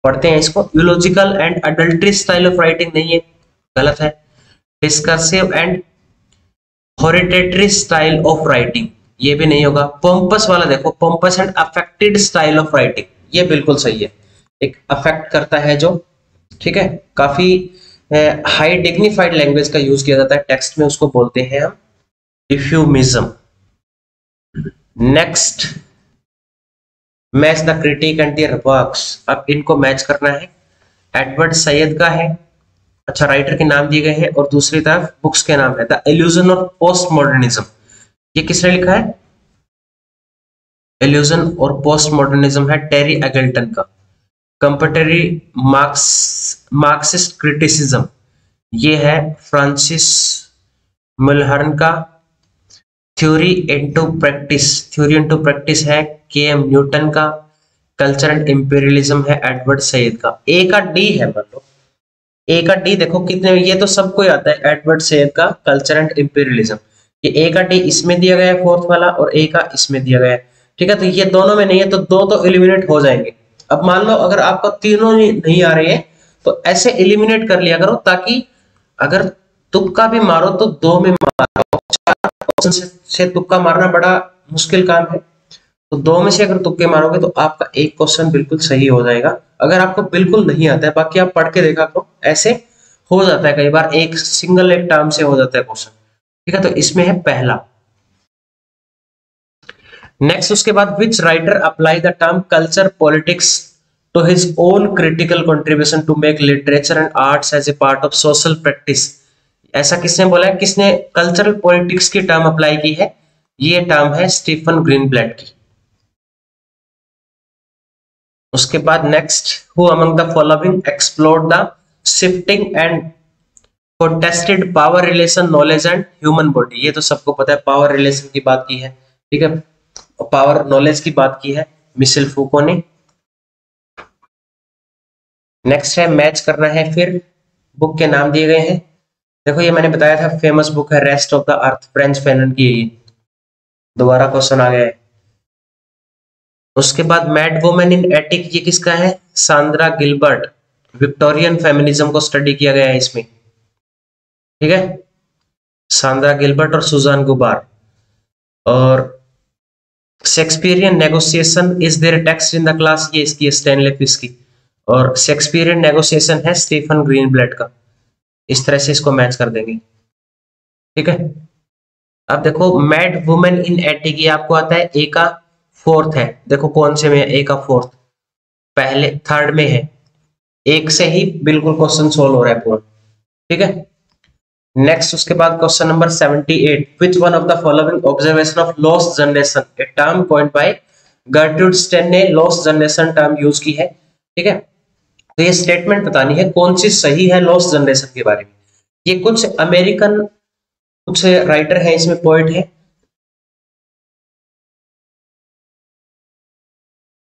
पढ़ते हैं इसको। Eulogical and adultery style of writing नहीं है, गलत है। Discursive and hortatory style of writing, ये भी नहीं होगा। पोम्पस वाला देखो, pompous and affected style of writing, ये बिल्कुल सही है। एक अफेक्ट करता है जो, ठीक है, काफी हाई डिग्निफाइड लैंग्वेज का यूज किया जाता है टेक्स्ट में, उसको बोलते हैं हम euphuism. Next, match the critic and their works. अब इनको मैच करना है। एडवर्ड सैयद का है, अच्छा राइटर के नाम दिए गए हैं, और दूसरी तरफ बुक्स के नाम है। The illusion of post modernism, ये किसने लिखा है? इल्यूजन और पोस्ट मॉडर्निज्म है टेरी एगल्टन का। कंपेरेटरी मार्क्सिस्ट क्रिटिसिज्म, ये है फ्रांसिस मुलहर्न का। थ्योरी इनटू प्रैक्टिस है के एम न्यूटन का। कल्चर एंड इंपीरियलिज्म है एडवर्ड सैयद का। ए का डी है, मान लो ए का डी देखो कितने, ये तो सबको आता है, एडवर्ड सैयद का कल्चर एंड इंपीरियलिज्म। ये ए का डी इसमें दिया गया है फोर्थ वाला, और ए का इसमें दिया गया है, ठीक है। तो ये दोनों में नहीं है, तो दो तो एलिमिनेट हो जाएंगे। अब मान लो अगर आपको तीनों नहीं आ रहे हैं, तो ऐसे एलिमिनेट कर लिया करो, ताकि अगर तुक्का भी मारो तो दो में मारो। से तुक्का मारना बड़ा मुश्किल काम है, तो दो में से अगर तुक्के मारोगे तो आपका एक क्वेश्चन बिल्कुल सही हो जाएगा। अगर आपको बिल्कुल नहीं आता है, बाकी आप पढ़ के देखा तो ऐसे हो जाता है, कई बार एक टर्म से हो जाता है क्वेश्चन, ठीक है। तो इसमें है पहला। नेक्स्ट, उसके बाद which writer apply the term culture politics to his own critical contribution to make literature and arts as a part of social practice. ऐसा किसने बोला है, किसने कल्चरल पॉलिटिक्स की टर्म अप्लाई की है? ये टर्म है स्टीफन ग्रीनब्लैट की। उसके बाद next, who among the following explored the shifting and contested power relation knowledge and human body. ये तो सबको पता है, पावर रिलेशन की बात की है, ठीक है, पावर नॉलेज की बात की है मिशेल फूको ने। नेक्स्ट है मैच करना है, फिर बुक के नाम दिए गए हैं। देखो ये मैंने बताया था, फेमस बुक है rest of the earth, French Fanon की। दोबारा क्वेश्चन आ गया है। उसके बाद मैड वुमेन इन एटिक, ये किसका है? Sandra Gilbert. विक्टोरियन फेमिनिज्म को स्टडी किया गया है इसमें, ठीक है, सांद्रा गिलबर्ट और सुजान गुबार। और Shakespearean negotiation is their text in the class, ये इसकी स्टैनले पीस की। और शेक्सपियरियन नेगोशिएशन है स्टीफन ग्रीनब्लैट का। इस तरह से इसको मैच कर देंगे, ठीक है। अब देखो मैड वुमेन इन एटिक, ये आपको आता है ए का फोर्थ है। देखो कौन से में है ए का फोर्थ, पहले थर्ड में है। एक से ही बिल्कुल क्वेश्चन सोल्व हो रहा है पूरा, ठीक है। नेक्स्ट, उसके बाद question number 78, which one of the following observation of lost generation, a term coined by Gertrude Stein ने लॉस्ट जनरेशन टर्म यूज की है, ठीक है। तो ये स्टेटमेंट बतानी है कौन सी सही है लॉस्ट जनरेशन के बारे में। ये कुछ अमेरिकन कुछ राइटर है, इसमें पोएट है।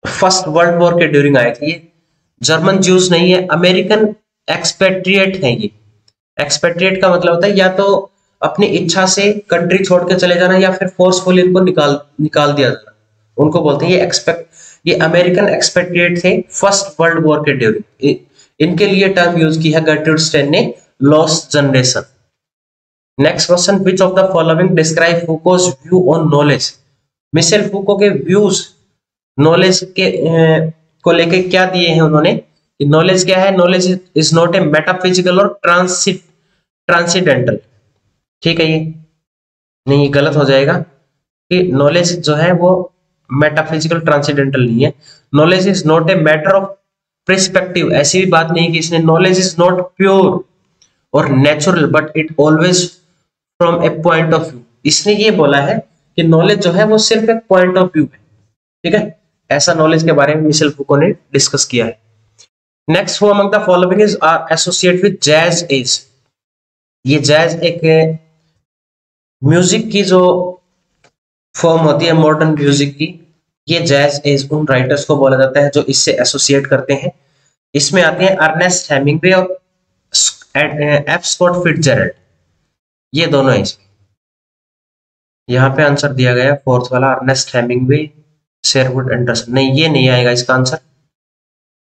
फर्स्ट वर्ल्ड वॉर के ड्यूरिंग आए थे ये। जर्मन ज्यूज नहीं है, अमेरिकन एक्सपेट्रिएट है ये। एक्सपेट्रिएट का मतलब होता है या तो अपनी इच्छा से कंट्री छोड़ के चले जाना, या फिर फोर्सफुली इनको निकाल दिया जाना, उनको बोलते हैं ये अमेरिकन एक्सपेट्रिएट थे फर्स्ट वर्ल्ड वॉर के ड्यूरिंग। इनके लिए टर्म यूज की है गर्ट्रूड स्टेन ने, lost generation. Next question, which of the following describe Foucault's view on knowledge. Michel Foucault के व्यूज नॉलेज के को लेके क्या दिए हैं उन्होंने, कि नॉलेज क्या है? Knowledge is not A metaphysical और ट्रांसीडेंटल, ठीक है। ये नहीं, गलत हो जाएगा कि नॉलेज जो है वो मेटाफिजिकल ट्रांसीडेंटल नहीं है। Knowledge is not a matter of perspective, ऐसी भी बात नहीं कि इसने नॉलेज इज नॉट प्योर और natural but it always from A point of view. इसने ये बोला है कि नॉलेज जो है वो सिर्फ एक पॉइंट ऑफ व्यू है, ठीक है। ऐसा नॉलेज के बारे में मिशेल फूको ने डिस्कस किया है। Next, who among the following is associate with jazz age. ये जैज एक म्यूजिक की जो फॉर्म होती है मॉडर्न म्यूजिक की, ये जैज एज उन राइटर्स को बोला जाता है जो इससे एसोसिएट करते हैं। इसमें आते हैं अर्नेस्ट हेमिंग्वे और एफ स्कॉट फिट्जजेराल्ड, ये दोनों हैं इसमें। यहाँ पे आंसर दिया गया फोर्थ वाला, अर्नेस्ट हेमिंग्वे शेरवुड एंडरसन। नहीं, ये नहीं आएगा इसका आंसर,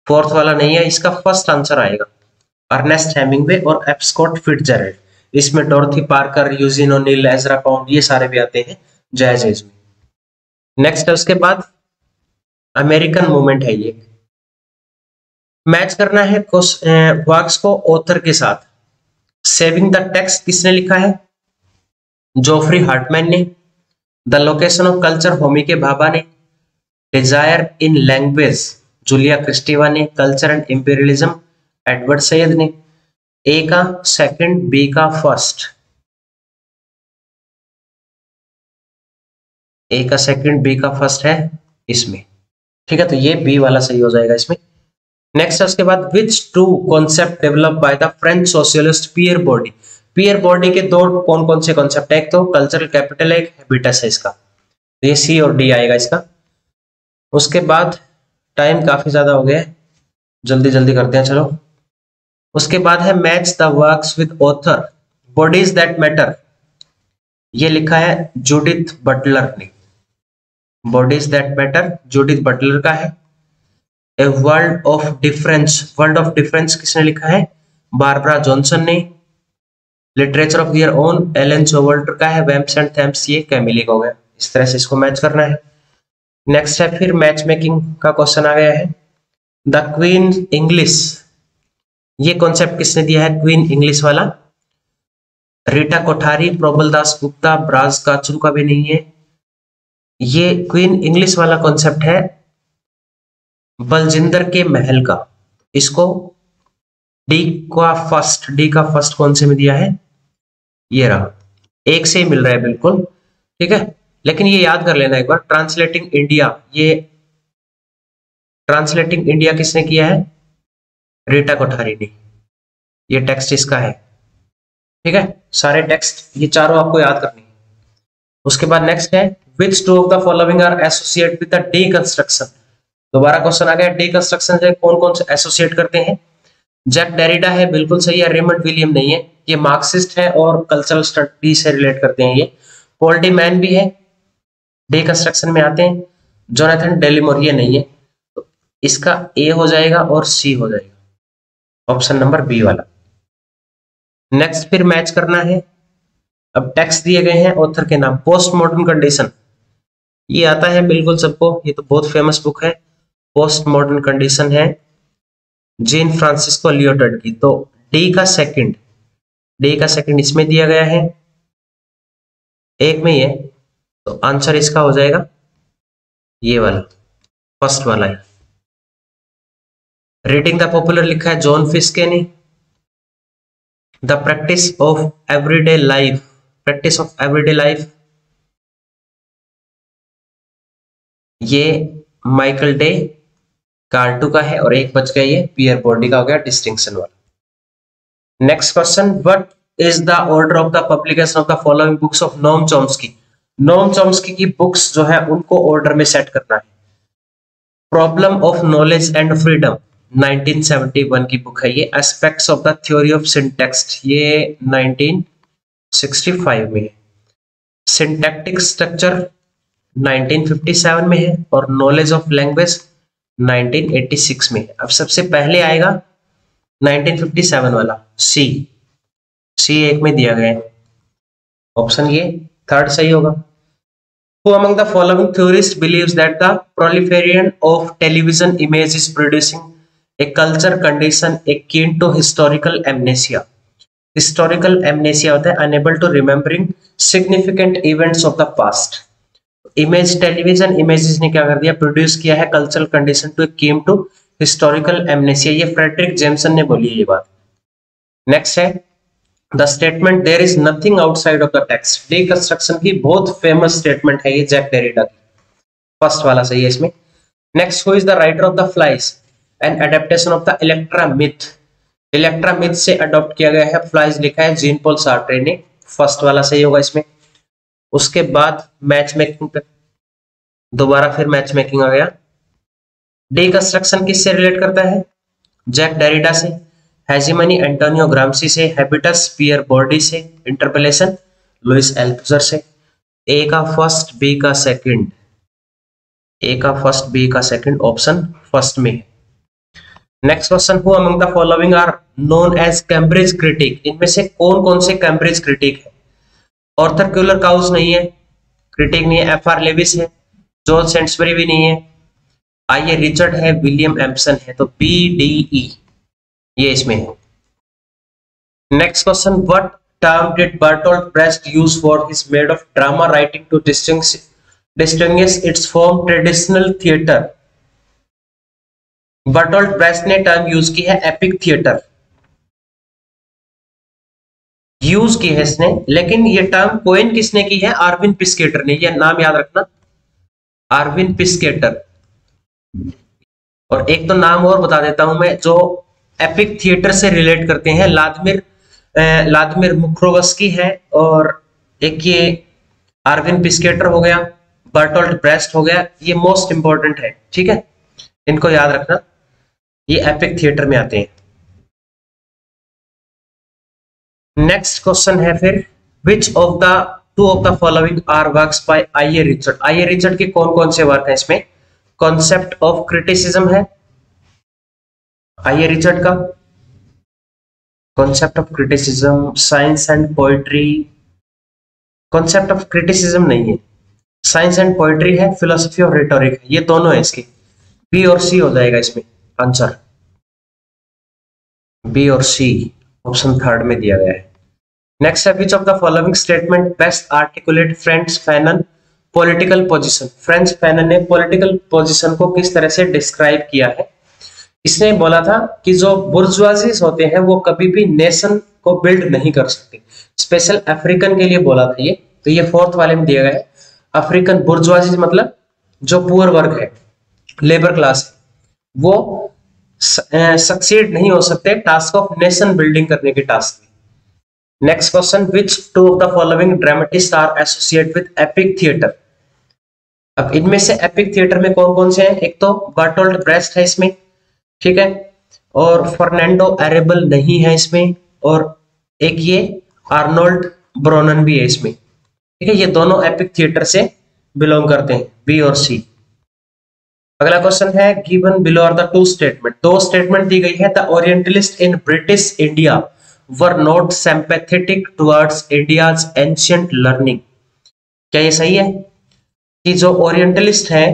फोर्थ वाला नहीं है, इसका फर्स्ट आंसर आएगा अर्नेस्ट हेमिंग्वे और एफ स्कॉट फिट्जजेराल्ड। इसमें Dorothy Parker, Eugene O'Neill, Ezra Pound, ये सारे भी आते हैं जैज एज में। नेक्स्ट है उसके बाद अमेरिकन मूवमेंट है ये। मैच करना है वर्क्स को ऑथर के साथ। सेविंग द टेक्स्ट किसने लिखा है? जोफ्री हार्टमैन ने। The location of culture Homi के भाभा ने। डिजायर इन लैंग्वेज जूलिया क्रिस्टीवा ने। Culture and imperialism Edward Syed ने। ए का सेकंड, बी का फर्स्ट। ए का सेकंड, बी का फर्स्ट है इसमें, ठीक है, तो ये बी वाला सही हो जाएगा इसमें। नेक्स्ट है उसके बाद which two concept develop by the French socialist Pierre Bourdieu. Pierre Bourdieu के दो कौन कौन से कॉन्सेप्ट है? एक तो कल्चरल कैपिटल है, एक हैबिटस है इसका, तो ये सी और डी आएगा इसका। उसके बाद टाइम काफी ज्यादा हो गया है, जल्दी जल्दी करते हैं चलो। उसके बाद है match the works with author bodies that matter, ये लिखा है जूडिथ बटलर ने। Bodies that matter Judith Butler का है। A world of difference, world of difference किसने लिखा है? बारबरा जॉनसन ने। Literature of their own Elaine Showalter का है। वेम्स एंड थैम्स, ये कैमिली का हो गया। इस तरह से इसको मैच करना है। नेक्स्ट है फिर मैच मेकिंग का क्वेश्चन आ गया है। द क्वीन इंग्लिश, ये कॉन्सेप्ट किसने दिया है? क्वीन इंग्लिश वाला रीटा कोठारी, प्रबल दास गुप्ता, ब्राज काचरू का भी नहीं है। ये क्वीन इंग्लिश वाला कॉन्सेप्ट है बलजिंदर के महल का। इसको डी का फर्स्ट कौन से में दिया है? ये रहा, एक से ही मिल रहा है बिल्कुल, ठीक है। लेकिन ये याद कर लेना एक बार, ट्रांसलेटिंग इंडिया, ये ट्रांसलेटिंग इंडिया किसने किया है? रीटा कोठारी ने। ये टेक्स्ट इसका है, ठीक है। सारे टेक्स्ट ये चारों आपको याद करनी है। उसके बाद नेक्स्ट है which two of the following are associate with the deconstruction. दोबारा क्वेश्चन आ गया, डीकंस्ट्रक्शन से कौन कौन से एसोसिएट करते हैं? जैक डेरिडा है, बिल्कुल सही है। रेमंड विलियम नहीं है, ये मार्क्सिस्ट है और कल्चरल स्टडी से रिलेट करते हैं। ये पॉल डी मैन भी है, डीकंस्ट्रक्शन में आते हैं। जोनाथन डेलिमोर, ये नहीं है, तो इसका ए हो जाएगा और सी हो जाएगा, ऑप्शन नंबर बी वाला। नेक्स्ट फिर मैच करना है। अब टेक्स्ट दिए गए हैं, ऑथर के नाम। पोस्ट मॉडर्न कंडीशन, ये आता है बिल्कुल सबको, ये तो बहुत फेमस बुक है। पोस्ट मॉडर्न कंडीशन है जीन फ्रांसिस्को लियोटार्ड की। तो डी का सेकंड इसमें दिया गया है, एक में ही है, तो आंसर इसका हो जाएगा ये वाला, फर्स्ट वाला है। रीडिंग द पॉपुलर लिखा है जॉन फिस्के ने। The practice of everyday life, ये माइकल डे कार्टू का है, और एक बच गया ये पियर बॉडी का हो गया, डिस्टिंक्शन वाला। Next question, what is the order of the publication of the following books of Noam Chomsky. Noam Chomsky की बुक्स जो है उनको ऑर्डर में सेट करना है। Problem of knowledge and freedom 1971 की बुक है ये। Aspects of the theory of syntax, ये 1965 में है। सिंटैक्टिक स्ट्रक्चर 1957 में है, और नॉलेज ऑफ लैंग्वेज 1986 में है। अब सबसे पहले आएगा 1957 वाला, सी एक में दिया गया है, ऑप्शन ये थर्ड सही होगा। Who among the following theorists believes that the proliferation of television image is producing a culture condition akin to historical amnesia? Historical amnesia होता है unable to remembering significant events of the past. Image, television images ने क्या कर दिया? प्रोड्यूस किया है कल्चरल कंडीशन टू केम टू हिस्टोरिकल एमनेसिया। ये फ्रेडरिक जेम्सन ने बोली है ये बात। नेक्स्ट है the statement there is nothing outside of the text. Deconstruction की बहुत फेमस स्टेटमेंट है ये, जैक डेरिडा की, फर्स्ट वाला सही है इसमें। Next, who is the writer of the flies, an adaptation of the Electra myth. Electra myth से अडॉप्ट किया गया है फ्लाइज, लिखा है जीन पॉल सार्ट्रे ने। फर्स्ट वाला सही होगा इसमें। उसके बाद मैच मेकिंग पे दोबारा फिर मैच मेकिंग आ गया। डीकंस्ट्रक्शन किससे रिलेट करता है? जैक डेरिडा से। हेजीमनी एंटोनियो ग्रामसी से। हैबिटस पियर बोर्डी से। इंटरपोलेशन लुइस एल्थुसर से। ए का फर्स्ट, बी का सेकंड, ए का फर्स्ट, बी का सेकंड, ऑप्शन फर्स्ट में। Next question, who among the following are known as Cambridge critic. इनमें से कौन कौन से कैम्ब्रिज क्रिटिक है? ऑर्थर क्यूलर काउस नहीं है, क्रिटिक नहीं है। एफ आर लेविस है। जॉर्ज सेंट्सबरी भी नहीं है। आइए रिचर्ड है। विलियम एम्पसन है। तो बी डी ई ये इसमें है। Next question, what term did Bertolt Brecht use for his mode of drama writing to distinguish its from traditional theatre? Bertolt Brecht ने टर्म यूज की है एपिक थिएटर, यूज की है इसने, लेकिन ये टर्म कोइन किसने की है? आर्विन पिस्केटर ने। ये नाम याद रखना, आर्विन पिस्केटर। और एक तो नाम और बता देता हूं मैं, जो एपिक थिएटर से रिलेट करते हैं, लादमिर मुख्रोवस्की है, और एक ये आर्विन पिस्केटर हो गया, बर्टोल्ट ब्रेस्ट हो गया। ये मोस्ट इंपॉर्टेंट है, ठीक है, इनको याद रखना, ये एपिक थिएटर में आते हैं। नेक्स्ट क्वेश्चन है फिर, which of the two of the following are works by I A Richards. I A Richards के कौन कौन से वर्क है इसमें? कॉन्सेप्ट ऑफ क्रिटिसिज्म है आई ए रिचर्ड का, concept of criticism, science and poetry. Concept of criticism नहीं है, साइंस एंड पोइट्री है, फिलोसफी ऑफ रिटोरिक है। ये दोनों है इसके, बी और सी हो जाएगा इसमें आंसर, बी और सी ऑप्शन थर्ड में दिया गया है। नेक्स्ट है, which of the following statement best articulate French Fanon political position. French Fanon ने पॉलिटिकल पोजीशन को किस तरह से डिस्क्राइब किया है? इसने बोला था कि जो बुर्जुआजीज होते हैं वो कभी भी नेशन को बिल्ड नहीं कर सकते। स्पेशल अफ्रीकन के लिए बोला था ये, तो ये फोर्थ वाले में दिया गया है। अफ्रीकन बुर्जुआजीज मतलब जो पुअर वर्ग है, लेबर क्लास है, वो सक्सीड नहीं हो सकते टास्क ऑफ नेशन बिल्डिंग करने के टास्क में। Next question, which two of the following dramatist are associate with epic theatre. अब इनमें से एपिक थिएटर में कौन कौन से हैं? एक तो बर्टोल्ट ब्रेस्ट है इसमें, ठीक है, और फर्नांडो एरेबल नहीं है इसमें, और एक ये आर्नोल्ड ब्रोनन भी है इसमें, ठीक है। ये दोनों एपिक थिएटर से बिलोंग करते हैं, बी और सी। अगला क्वेश्चन है, given below are the two statement. दो स्टेटमेंट दी गई है। The orientalist in British India were not sympathetic towards India's ancient learning. क्या ये सही है कि जो ओरिएंटलिस्ट है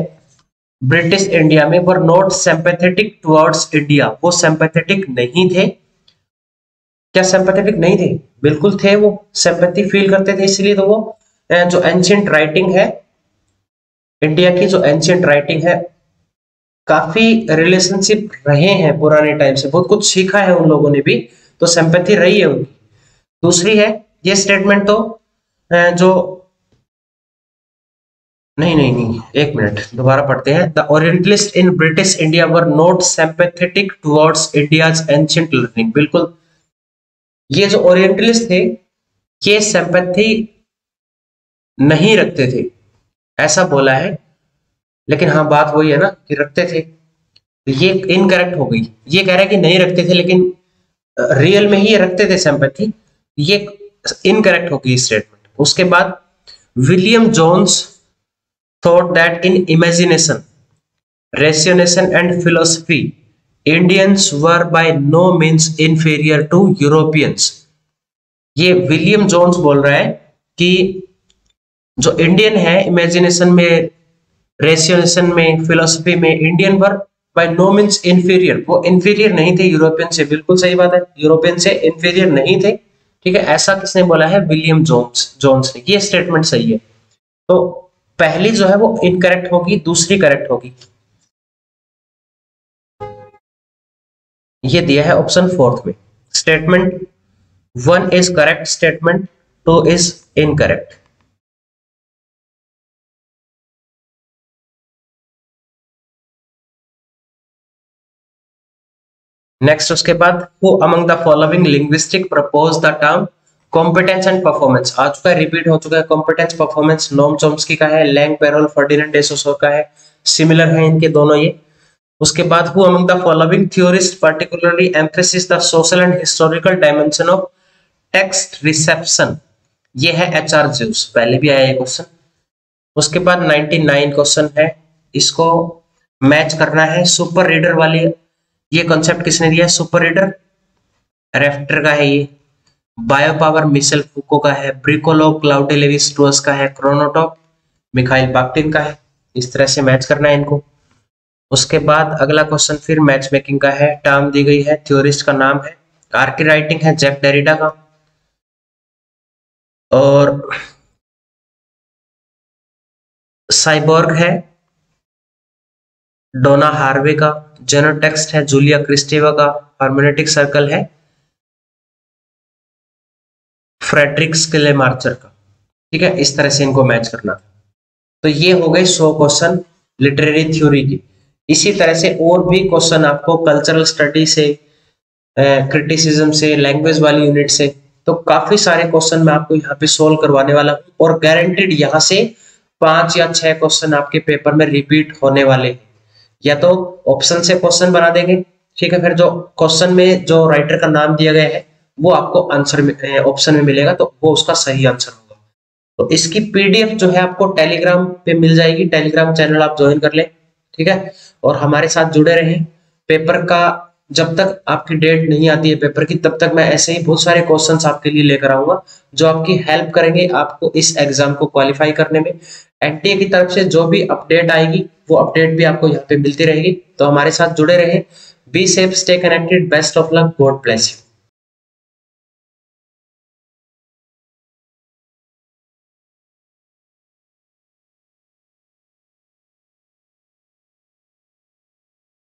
ब्रिटिश इंडिया में, वर नॉट सिंपैथेटिक टुवर्ड्स इंडिया, वो सिंपैथेटिक नहीं थे? क्या सिंपैथेटिक नहीं थे? बिल्कुल थे, वो सिंपैथी फील करते थे। इसलिए तो वो जो एंशिएंट राइटिंग है इंडिया की, जो एंशिएंट राइटिंग है, काफी रिलेशनशिप रहे हैं पुराने टाइम से, बहुत कुछ सीखा है उन लोगों ने भी, तो सिंपैथी रही है उनकी। दूसरी है ये स्टेटमेंट, तो जो नहीं, एक मिनट दोबारा पढ़ते हैं। The orientalist in British India were not sympathetic towards India's ancient learning. बिल्कुल, ये जो ओरिएंटलिस्ट थे ये सिंपैथी नहीं रखते थे, ऐसा बोला है। लेकिन हाँ, बात वही है ना कि रखते थे, तो ये इनकरेक्ट हो गई। ये कह रहा है कि नहीं रखते थे, लेकिन रियल में ही ये रखते थे सिंपैथी, ये इनकरेक्ट हो गई स्टेटमेंट। उसके बाद, William Jones thought that in imagination, rationalization and philosophy, Indians were by no means inferior to Europeans। ये विलियम जोन्स बोल रहा है कि जो इंडियन है इमेजिनेशन में, रेशनलाइजेशन में, फिलोसफी में, इंडियन वर बाय नो मींस इंफीरियर, वो इंफीरियर नहीं थे यूरोपियन से। बिल्कुल सही बात है, यूरोपियन से इंफीरियर नहीं थे, ठीक है। ऐसा किसने बोला है? विलियम जोन्स ने। ये स्टेटमेंट सही है। तो पहली जो है वो इनकरेक्ट होगी, दूसरी करेक्ट होगी। ये दिया है ऑप्शन फोर्थ में। Statement 1 is correct, statement 2 is incorrect. Next उसके बाद who among the following linguistic propose the term competence and performance. आ चुका है, रिपीट हो चुका है। कॉम्पिटेंस परफॉर्मेंस नोम चॉम्स्की का है, लैंग पेरोल फर्डिनेंड डे सोसर का है, सिमिलर है इनके दोनों ये। उसके बाद who among the following theorist particularly emphasis the social and historical dimension of text reception. ये है एचआर ज्यूस, पहले भी आया ये क्वेश्चन। उसके बाद 99 क्वेश्चन है, इसको मैच करना है सुपर रीडर वाली। ये कॉन्सेप्ट किसने दिया है? सुपर रीडर रेफ्टर का है ये, बायो पावर मिशेल फूको का है, ब्रिकोलो क्लाउडी लेवी स्ट्रॉस का है, क्रोनोटॉप मिखाइल बाख्तिन का है। इस तरह से मैच करना है इनको। उसके बाद अगला क्वेश्चन फिर मैच मेकिंग का है। टर्म दी गई है, थ्योरिस्ट का नाम है, आर्की राइटिंग है जैक डेरिडा का, और साइबोर्ग है डोना हार्वे का, जेनोटेक्स्ट है जूलिया क्रिस्टेवा का, हार्मोनेटिक सर्कल है फ्रेडरिक स्किलेमार्चर का। ठीक है, इस तरह से इनको मैच करना। तो ये हो गए 100 क्वेश्चन लिटरेरी थ्योरी की। इसी तरह से और भी क्वेश्चन आपको कल्चरल स्टडी से, क्रिटिसिज्म से, लैंग्वेज वाली यूनिट से, तो काफी सारे क्वेश्चन मैं आपको यहाँ पे सोल्व करवाने वाला हूँ। और गारंटेड यहाँ से 5 या 6 क्वेश्चन आपके पेपर में रिपीट होने वाले हैं। या तो ऑप्शन से क्वेश्चन बना देंगे, ठीक है, फिर जो क्वेश्चन में जो राइटर का नाम दिया गया है वो आपको आंसर में ऑप्शन में मिलेगा, तो वो उसका सही आंसर होगा। तो इसकी पीडीएफ जो है आपको टेलीग्राम पे मिल जाएगी, टेलीग्राम चैनल आप ज्वाइन कर ले, ठीक है, और हमारे साथ जुड़े रहें। पेपर का जब तक आपकी डेट नहीं आती है पेपर की, तब तक मैं ऐसे ही बहुत सारे क्वेश्चंस आपके लिए लेकर आऊंगा जो आपकी हेल्प करेंगे आपको इस एग्जाम को क्वालिफाई करने में। एनटीए की तरफ से जो भी अपडेट आएगी वो अपडेट भी आपको यहाँ पे मिलती रहेगी। तो हमारे साथ जुड़े रहे। Be safe, stay connected, best of luck, God bless you.